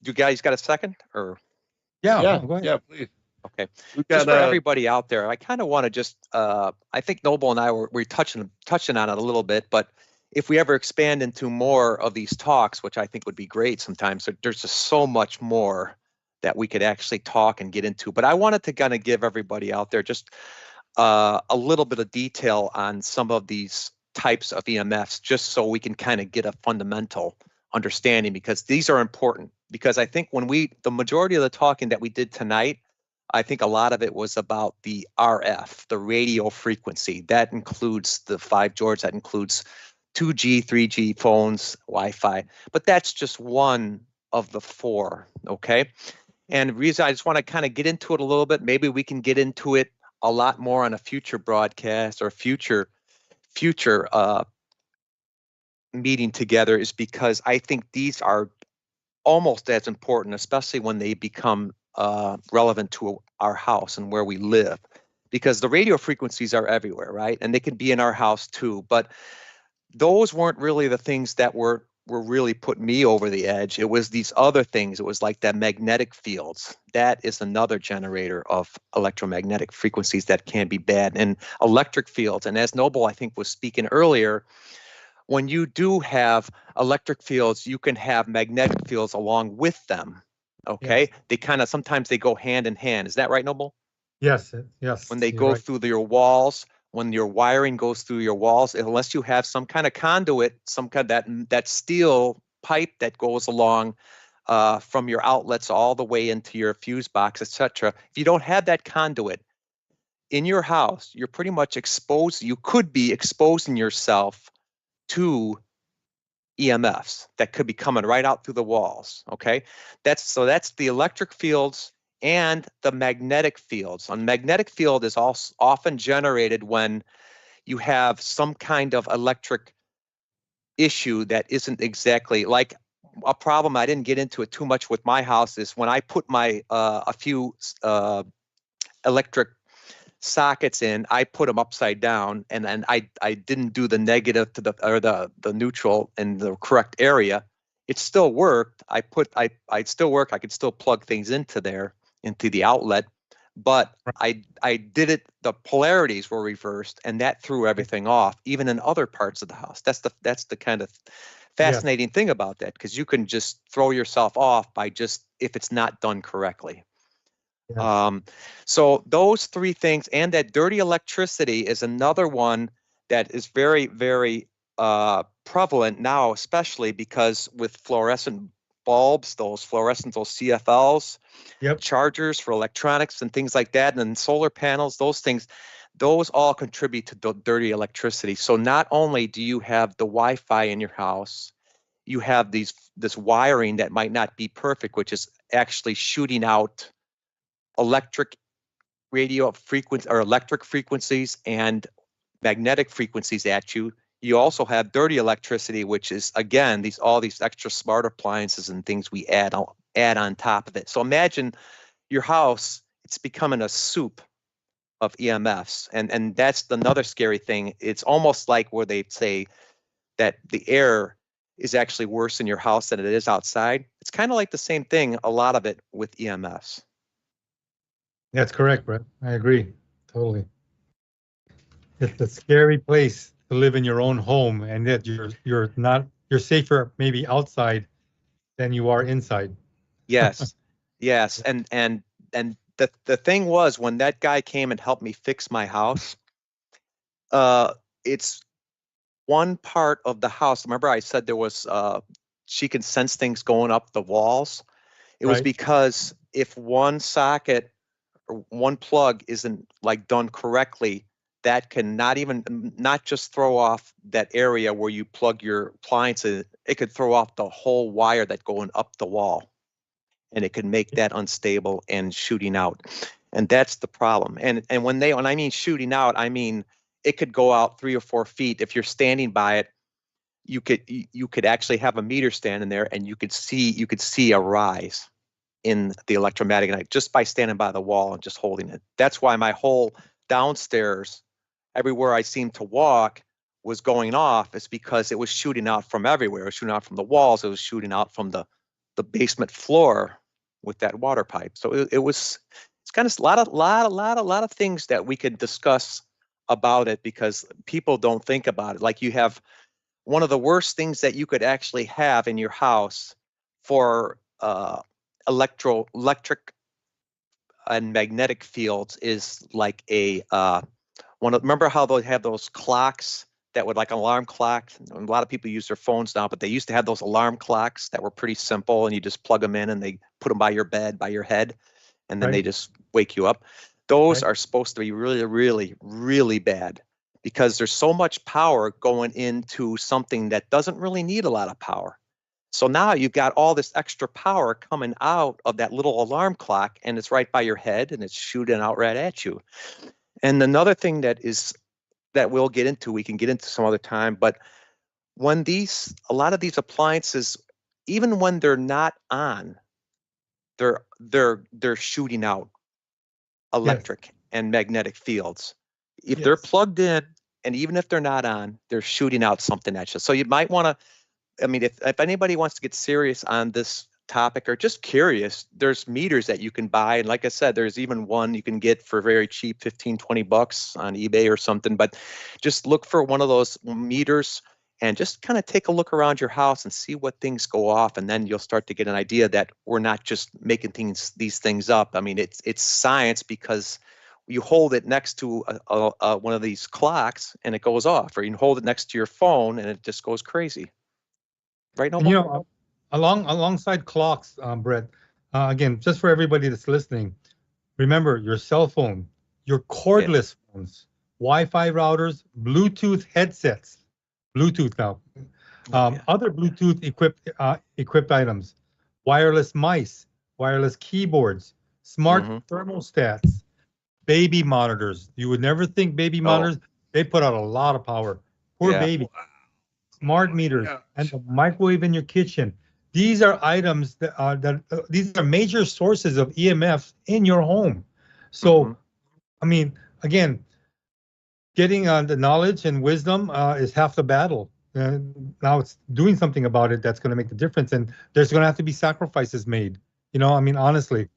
you guys got a second? Or Yeah, Yeah, go ahead. yeah, please. okay. We Just got for everybody out there, I kind of want to just I think Noble and I were touching on it a little bit, but if we ever expand into more of these talks, which I think would be great sometimes, there's just so much more that we could actually talk and get into. But I wanted to kind of give everybody out there just a little bit of detail on some of these types of EMFs, just so we can kind of get a fundamental understanding, because these are important. because I think the majority of the talking that we did tonight, I think a lot of it was about the RF, the radio frequency. That includes the 5 George, that includes 2G, 3G phones, Wi-Fi, but that's just one of the 4, okay? And the reason I just want to kind of get into it a little bit, maybe we can get into it a lot more on a future broadcast or future meeting together, is because I think these are almost as important, especially when they become relevant to our house and where we live, because the radio frequencies are everywhere, right? And they can be in our house too, but those weren't really the things that were really putting me over the edge. It was these other things. It was like that magnetic fields. That is another generator of electromagnetic frequencies that can be bad, and electric fields. And as Noble, I think, was speaking earlier, when you do have electric fields, you can have magnetic fields along with them. Okay. Yes. They kind of, sometimes they go hand in hand. Is that right, Noble? Yes, yes. When they You're go right. through your walls, when your wiring goes through your walls, unless you have some kind of conduit, some kind of that steel pipe that goes along from your outlets all the way into your fuse box, etc. If you don't have that conduit in your house, you're pretty much exposed. You could be exposing yourself to EMFs that could be coming right out through the walls. Okay, that's the electric fields and the magnetic fields. A magnetic field is also often generated when you have some kind of electric issue that isn't exactly like a problem. I didn't get into it too much with my house. Is when I put my a few electric sockets in, I put them upside down, and then I didn't do the negative to the neutral in the correct area. It still worked. I still work. I could still plug things into the outlet, but I did it. The polarities were reversed, and that threw everything off, even in other parts of the house. That's the kind of fascinating thing about that, because you can just throw yourself off by just if it's not done correctly. Yes. So those 3 things, and that dirty electricity is another one that is very, very prevalent now, especially because with fluorescent bulbs, those CFLs, Yep. chargers for electronics and things like that, and then solar panels, those all contribute to the dirty electricity. So not only do you have the Wi-Fi in your house, you have this wiring that might not be perfect, which is actually shooting out electric radio frequency or electric frequencies and magnetic frequencies at you. You also have dirty electricity, which is again all these extra smart appliances and things we add on top of it. So imagine your house, it's becoming a soup of EMFs, and that's another scary thing. It's almost like where they say that the air is actually worse in your house than it is outside. It's kind of like the same thing, a lot of it with EMFs. That's correct, Brett. I agree. Totally. It's a scary place to live in your own home, and that you're safer maybe outside than you are inside. Yes, yes, and the thing was, when that guy came and helped me fix my house, it's one part of the house. Remember, I said there was she can sense things going up the walls. It was Right. because if one socket or one plug isn't like done correctly, that can not just throw off that area where you plug your appliances. It could throw off the whole wire that's going up the wall, and it could make that unstable and shooting out. And that's the problem. And when I mean shooting out, I mean it could go out 3 or 4 feet. If you're standing by it, you could actually have a meter standing there, and you could see a rise in the electromagnetic just by standing by the wall and just holding it. That's why my whole downstairs, everywhere I seemed to walk, was going off. Is because it was shooting out from everywhere. It was shooting out from the walls. It was shooting out from the basement floor with that water pipe. So it's kind of a lot of things that we could discuss about it, because people don't think about it. Like, you have one of the worst things that you could actually have in your house for electric and magnetic fields is like remember how they have those clocks that would like an alarm clock. A lot of people use their phones now, but they used to have those alarm clocks that were pretty simple, and you just plug them in and they put them by your bed, by your head, and then they Right. just wake you up. Those Right. are supposed to be really, really, really bad because there's so much power going into something that doesn't really need a lot of power. So now you've got all this extra power coming out of that little alarm clock, and it's right by your head and it's shooting out right at you. And another thing that we'll get into, we can get into some other time, but when a lot of these appliances, even when they're not on, they're shooting out electric and magnetic fields. If they're Yes. plugged in, and even if they're not on, they're shooting out something at you. So you might want to, I mean, if anybody wants to get serious on this topic or just curious, there's meters that you can buy. And like I said, there's even one you can get for very cheap, 15, 20 bucks on eBay or something. But just look for one of those meters and just kind of take a look around your house and see what things go off. And then you'll start to get an idea that we're not just making these things up. I mean, it's science, because you hold it next to one of these clocks and it goes off, or you can hold it next to your phone and it just goes crazy. Right, And Noble? alongside clocks, Brett, again, just for everybody that's listening, remember your cell phone, your cordless phones, Wi-Fi routers, Bluetooth headsets, Bluetooth now, other Bluetooth equipped items, wireless mice, wireless keyboards, smart thermostats, baby monitors. You would never think baby monitors, they put out a lot of power. Poor baby. Smart meters and the microwave in your kitchen. These are items that these are major sources of EMFs in your home. So, I mean, again, getting the knowledge and wisdom is half the battle. Now it's doing something about it that's going to make the difference, and there's going to have to be sacrifices made. You know, I mean, honestly,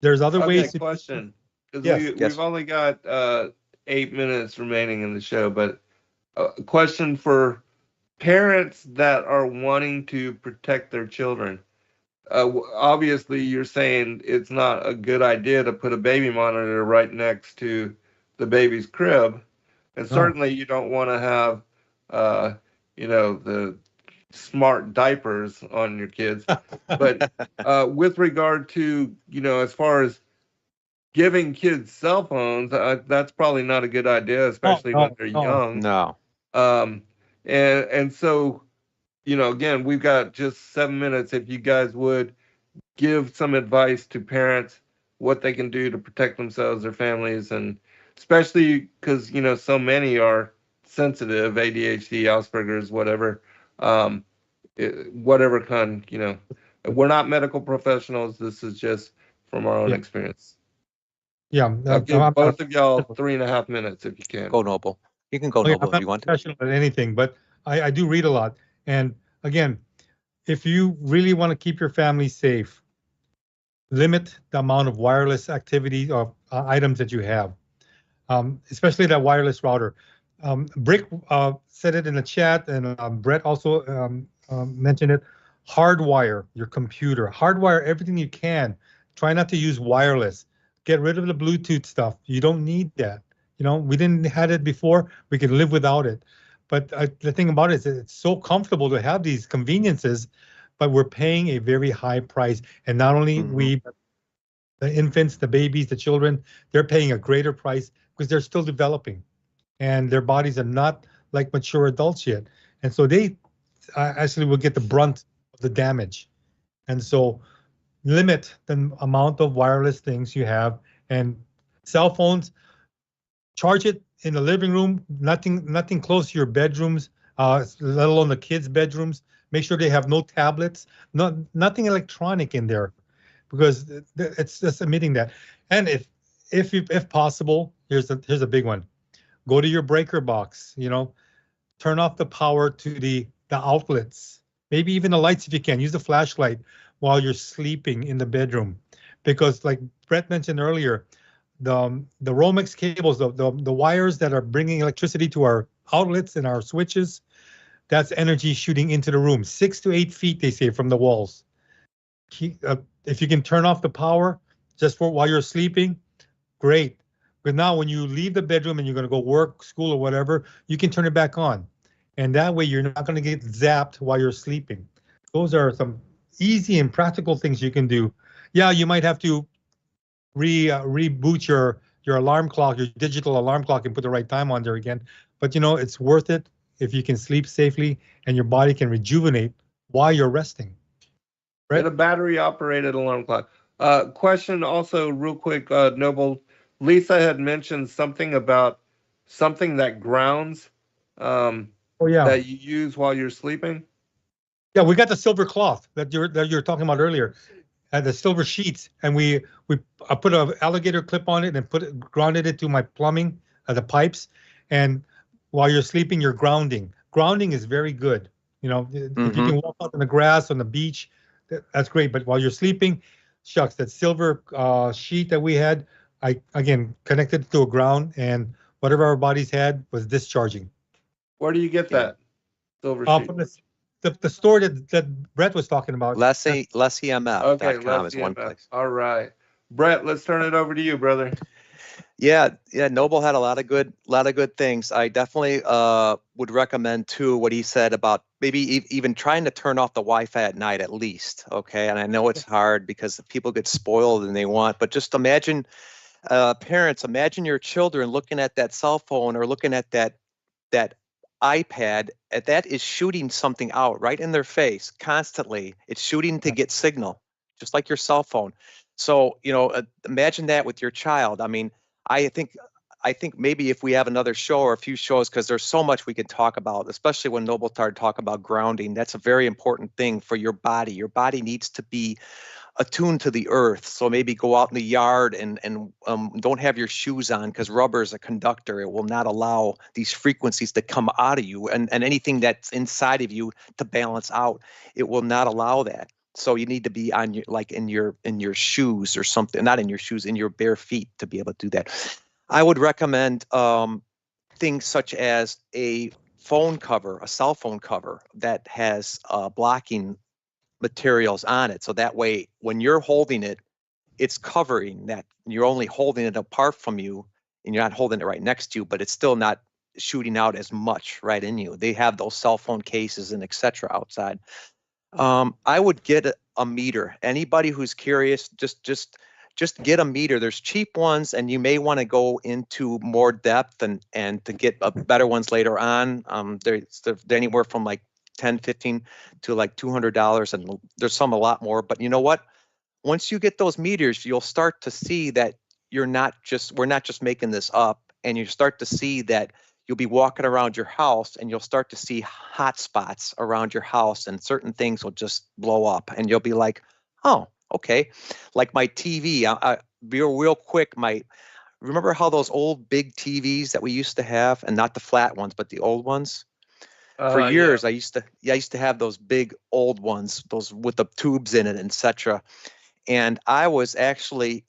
there's other ways. Question, because Yes. we've only got 8 minutes remaining in the show, but a question for parents that are wanting to protect their children. Obviously, you're saying it's not a good idea to put a baby monitor right next to the baby's crib, and certainly you don't want to have, the smart diapers on your kids. But with regard to, as far as giving kids cell phones, that's probably not a good idea, especially when they're young. No. And so, again, we've got just 7 minutes. If you guys would give some advice to parents, what they can do to protect themselves, their families, and especially because, so many are sensitive, ADHD, Asperger's, whatever, whatever kind, we're not medical professionals. This is just from our own experience. Yeah. I'll give both of y'all 3.5 minutes if you can. Go, Noble. You can go, Noble, if you want to. I'm not professional at anything, but I do read a lot. And again, if you really want to keep your family safe, limit the amount of wireless activity or items that you have, especially that wireless router. Brick said it in the chat, and Brett also mentioned it. Hardwire your computer. Hardwire everything you can. Try not to use wireless. Get rid of the Bluetooth stuff. You don't need that. We didn't have it before. We can live without it. But the thing about it is it's so comfortable to have these conveniences, but we're paying a very high price. And not only we, but the infants, the babies, the children, they're paying a greater price because they're still developing and their bodies are not like mature adults yet. And so they actually will get the brunt of the damage. And so limit the amount of wireless things you have, and cell phones, charge it in the living room, nothing close to your bedrooms, let alone the kids' bedrooms. Make sure they have no tablets, nothing electronic in there, because it's just emitting that. And if possible, here's a big one. Go to your breaker box, turn off the power to the outlets, maybe even the lights if you can. Use the flashlight while you're sleeping in the bedroom, because like Brett mentioned earlier, the Romex cables, the wires that are bringing electricity to our outlets and our switches, that's energy shooting into the room, 6 to 8 feet, they say, from the walls. If you can turn off the power just for while you're sleeping, great. But now when you leave the bedroom and you're going to go work, school, or whatever, you can turn it back on. And that way you're not going to get zapped while you're sleeping. Those are some easy and practical things you can do. Yeah, you might have to reboot your alarm clock, your digital alarm clock, and put the right time on there again. But it's worth it if you can sleep safely and your body can rejuvenate while you're resting. Right? Get a battery operated alarm clock. Question also real quick, Noble. Lisa had mentioned something about something that grounds Oh yeah. that you use while you're sleeping. Yeah, we got the silver cloth that you're talking about earlier, and the silver sheets, and I put an alligator clip on it and grounded it to my plumbing, the pipes, and while you're sleeping, you're grounding. Grounding is very good. If you can walk out in the grass on the beach, that's great. But while you're sleeping, shucks, that silver sheet that we had, I again connected it to a ground, and whatever our bodies had was discharging. Where do you get that silver sheet? From the store that Brett was talking about. LessEMF.com is one place. All right. Brett, let's turn it over to you, brother. Yeah, Noble had a lot of good things. I definitely would recommend too what he said about maybe even trying to turn off the Wi-Fi at night at least. Okay, and I know it's hard because people get spoiled and they want, but just imagine, parents, imagine your children looking at that cell phone or looking at that iPad, that is shooting something out right in their face constantly. It's shooting to get signal, just like your cell phone. So imagine that with your child. I mean, I think maybe if we have another show or a few shows, because there's so much we could talk about, especially when Noble started talking about grounding. That's a very important thing for your body. Your body needs to be attuned to the earth. So maybe go out in the yard and don't have your shoes on, because rubber is a conductor. It will not allow these frequencies to come out of you and anything that's inside of you to balance out. It will not allow that. So you need to be on in your shoes or something, not in your shoes, in your bare feet to be able to do that. I would recommend things such as a phone cover, a cell phone cover that has blocking materials on it. So that way, when you're holding it, it's covering that. You're only holding it apart from you and you're not holding it right next to you, but it's still not shooting out as much right in you. They have those cell phone cases and etc. outside. I would get a meter. Anybody who's curious, just get a meter. There's cheap ones, and you may want to go into more depth and to get better ones later on. They're anywhere from like $10, $15 to like $200, and there's some a lot more. But you know what? Once you get those meters, you'll start to see that we're not just making this up, and you start to see that you'll be walking around your house and you'll start to see hot spots around your house, and certain things will just blow up, and you'll be like, oh, okay. Like my TV, real quick, remember how those old big TVs that we used to have, and not the flat ones, but the old ones? For years, yeah. I used to have those big old ones, those with the tubes in it, etc. And I was actually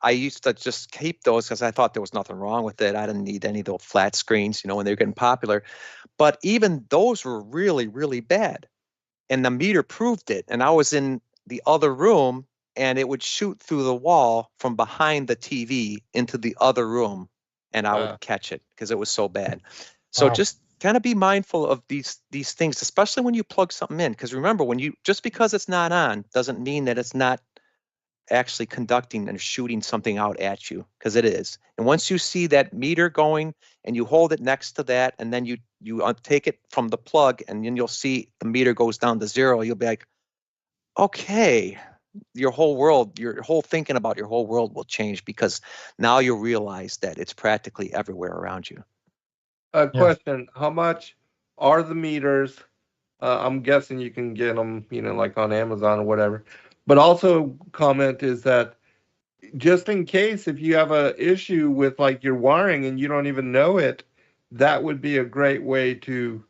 I used to just keep those because I thought there was nothing wrong with it. I didn't need any of those flat screens, when they were getting popular. But even those were really, really bad. And the meter proved it. And I was in the other room, and it would shoot through the wall from behind the TV into the other room, and I would catch it because it was so bad. So just kind of be mindful of these things, especially when you plug something in. Because remember, just because it's not on doesn't mean that it's not actually conducting and shooting something out at you, because it is. And once you see that meter going and you hold it next to that, and then you take it from the plug, and then you'll see the meter goes down to zero, you'll be like, okay, your whole thinking about your whole world will change, because now you'll realize that it's practically everywhere around you. Question: how much are the meters? I'm guessing you can get them, like on Amazon or whatever. But also, comment is that just in case if you have an issue with like your wiring and you don't even know it, that would be a great way to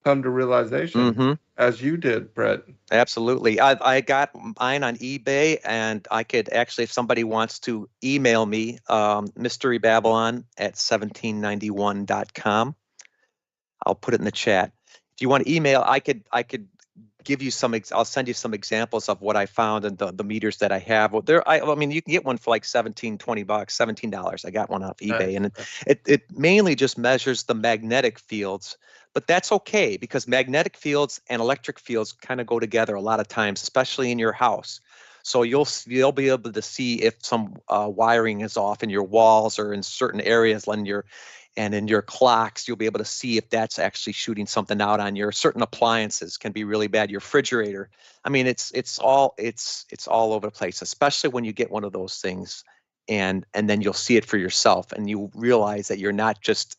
come to realization, as you did, Brett. Absolutely. I got mine on eBay, and I could actually, if somebody wants to email me, mysterybabylon@1791.com. I'll put it in the chat. If you want to email, I could give you I'll send you some examples of what I found and the meters that I have. Well, I mean, you can get one for like $17, $20, $17. I got one off eBay, and it mainly just measures the magnetic fields, but that's okay because magnetic fields and electric fields kind of go together a lot of times, especially in your house. So you'll be able to see if some wiring is off in your walls or in certain areas and in your clocks. You'll be able to see if that's actually shooting something out on your certain appliances can be really bad. Your refrigerator. I mean, it's all over the place, especially when you get one of those things and then you'll see it for yourself and you realize that you're not just,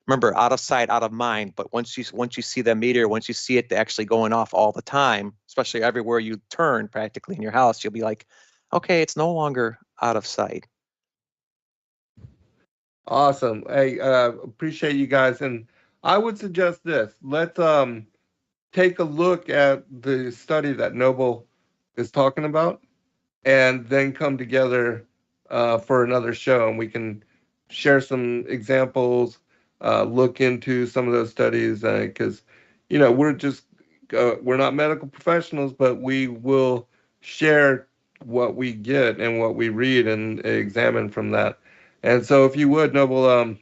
remember, out of sight, out of mind. But once you see the meter, once you see it actually going off all the time, especially everywhere you turn practically in your house, you'll be like, okay, it's no longer out of sight. Awesome. Hey, appreciate you guys. And I would suggest this. Let's take a look at the study that Noble is talking about and then come together for another show, and we can share some examples, look into some of those studies, because we're not medical professionals, but we will share what we get and what we read and examine from that. And so if you would, Noble,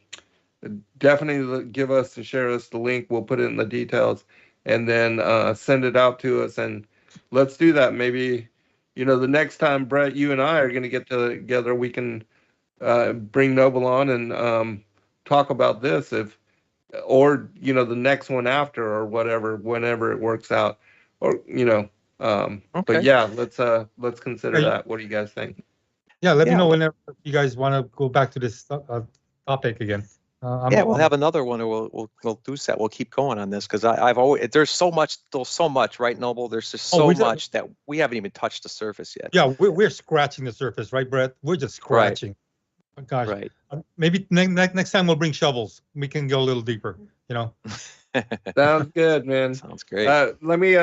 definitely give us and share us the link. We'll put it in the details and then send it out to us, and let's do that. Maybe the next time, Brett, you and I are going to get together, we can bring Noble on and talk about this, or the next one after, or whatever, whenever it works out, or Okay. But yeah, let's consider that. What do you guys think? Yeah, let me know whenever you guys want to go back to this topic again. We'll have another one, or we'll do that. We'll keep going on this because I've always there's so much, right, Noble? There's just so much that we haven't even touched the surface yet. Yeah, we're scratching the surface, right, Brett? We're just scratching. Right. Oh, gosh, right. Maybe next time we'll bring shovels. We can go a little deeper. Sounds good, man. Sounds great. Let me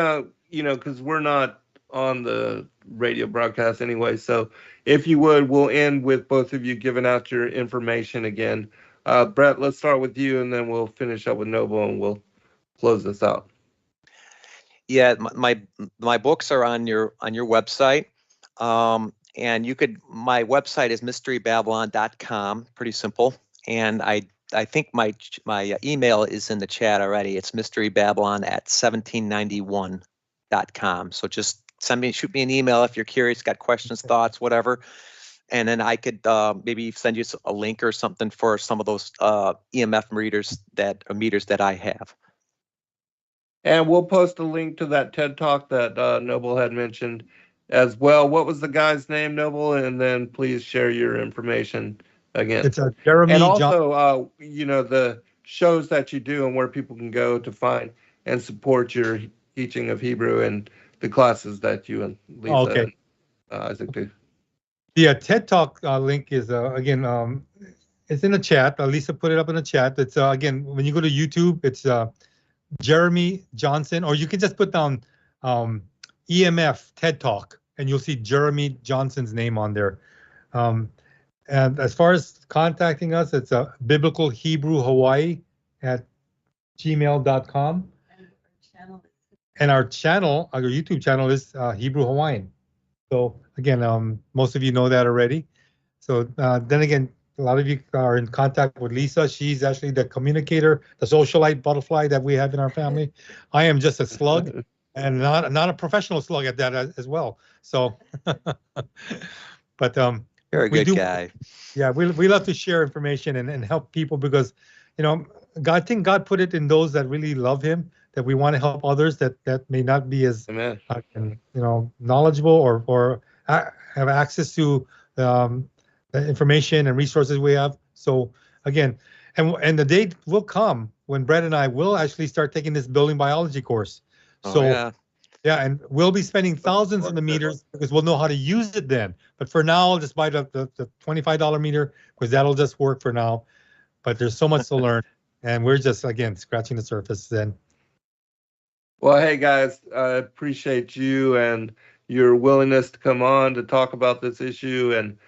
because we're not on the radio broadcast anyway, so if you would, we'll end with both of you giving out your information again. Brett, let's start with you, and then we'll finish up with Noble, and we'll close this out. Yeah, my books are on your website, and my website is mysterybabylon.com. Pretty simple, and I think my email is in the chat already. It's mysterybabylon@1791.com. So just shoot me an email if you're curious, got questions, thoughts, whatever. And then I could maybe send you a link or something for some of those EMF meters that I have. And we'll post a link to that TED Talk that Noble had mentioned as well. What was the guy's name, Noble? And then please share your information again. It's Jeremy. And also, the shows that you do and where people can go to find and support your teaching of Hebrew and the classes that you and Lisa and Isaac do. The TED Talk link is again, it's in the chat. Lisa put it up in the chat. It's again, when you go to YouTube, it's Jeremy Johnson, or you can just put down EMF TED Talk, and you'll see Jeremy Johnson's name on there. And as far as contacting us, it's Biblical Hebrew Hawaii at gmail.com. And our YouTube channel is Hebrew Hawaiian. So again, most of you know that already. So then again, a lot of you are in contact with Lisa. She's actually the communicator, the socialite butterfly that we have in our family. I am just a slug, and not a professional slug at that as well. So, but you're a good guy. Yeah, we love to share information and help people because, I think God put it in those that really love Him, that we want to help others that may not be as knowledgeable or have access to the information and resources we have. So again, and the day will come when Brett and I will actually start taking this building biology course. So yeah, and we'll be spending thousands in the meters because we'll know how to use it then. But for now, I'll just buy the $25 meter because that'll just work for now. But there's so much to learn, and we're just again scratching the surface then. Well, hey guys, I appreciate you and your willingness to come on to talk about this issue. And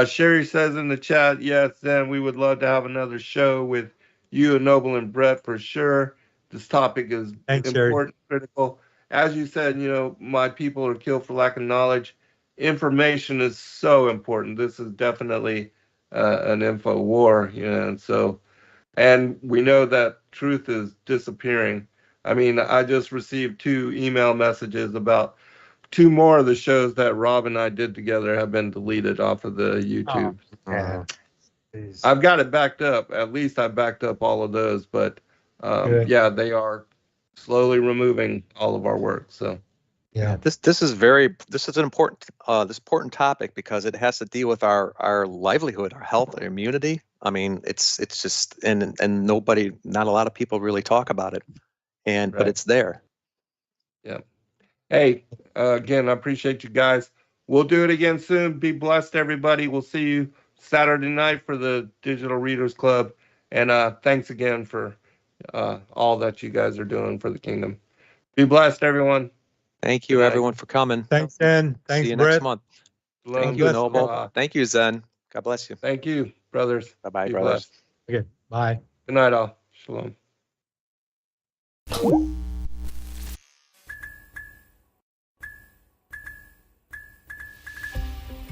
Sherry says in the chat, yes, then we would love to have another show with you and Noble and Brett for sure. This topic is important, critical. as you said, my people are killed for lack of knowledge. Information is so important. This is definitely an info war, and so, and we know that truth is disappearing. I mean, I just received 2 email messages about 2 more of the shows that Rob and I did together have been deleted off of the YouTube. Yeah. I've got it backed up. At least I backed up all of those, but Good. yeah, they are slowly removing all of our work. So Yeah. This is an important topic because it has to deal with our livelihood, our health, our immunity. I mean, it's just and not a lot of people really talk about it, but Right. it's there. Yeah. Hey, again, I appreciate you guys. We'll do it again soon. Be blessed, everybody. We'll see you Saturday night for the Digital Readers Club. And thanks again for all that you guys are doing for the kingdom. Be blessed, everyone. Thank you, Good night. everyone, for coming. Thanks, Zen. Thanks, See you Brett. next month. Shalom. Thank you, bless. Noble. Aloha. Thank you, Zen. God bless you. Thank you, brothers. Bye-bye, Be brothers. blessed. Okay. Bye. Good night, all. Shalom.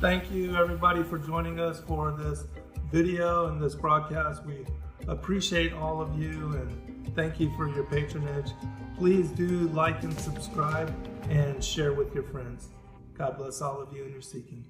Thank you, everybody, for joining us for this video and this broadcast. We appreciate all of you and thank you for your patronage. Please do like and subscribe and share with your friends. God bless all of you in your seeking.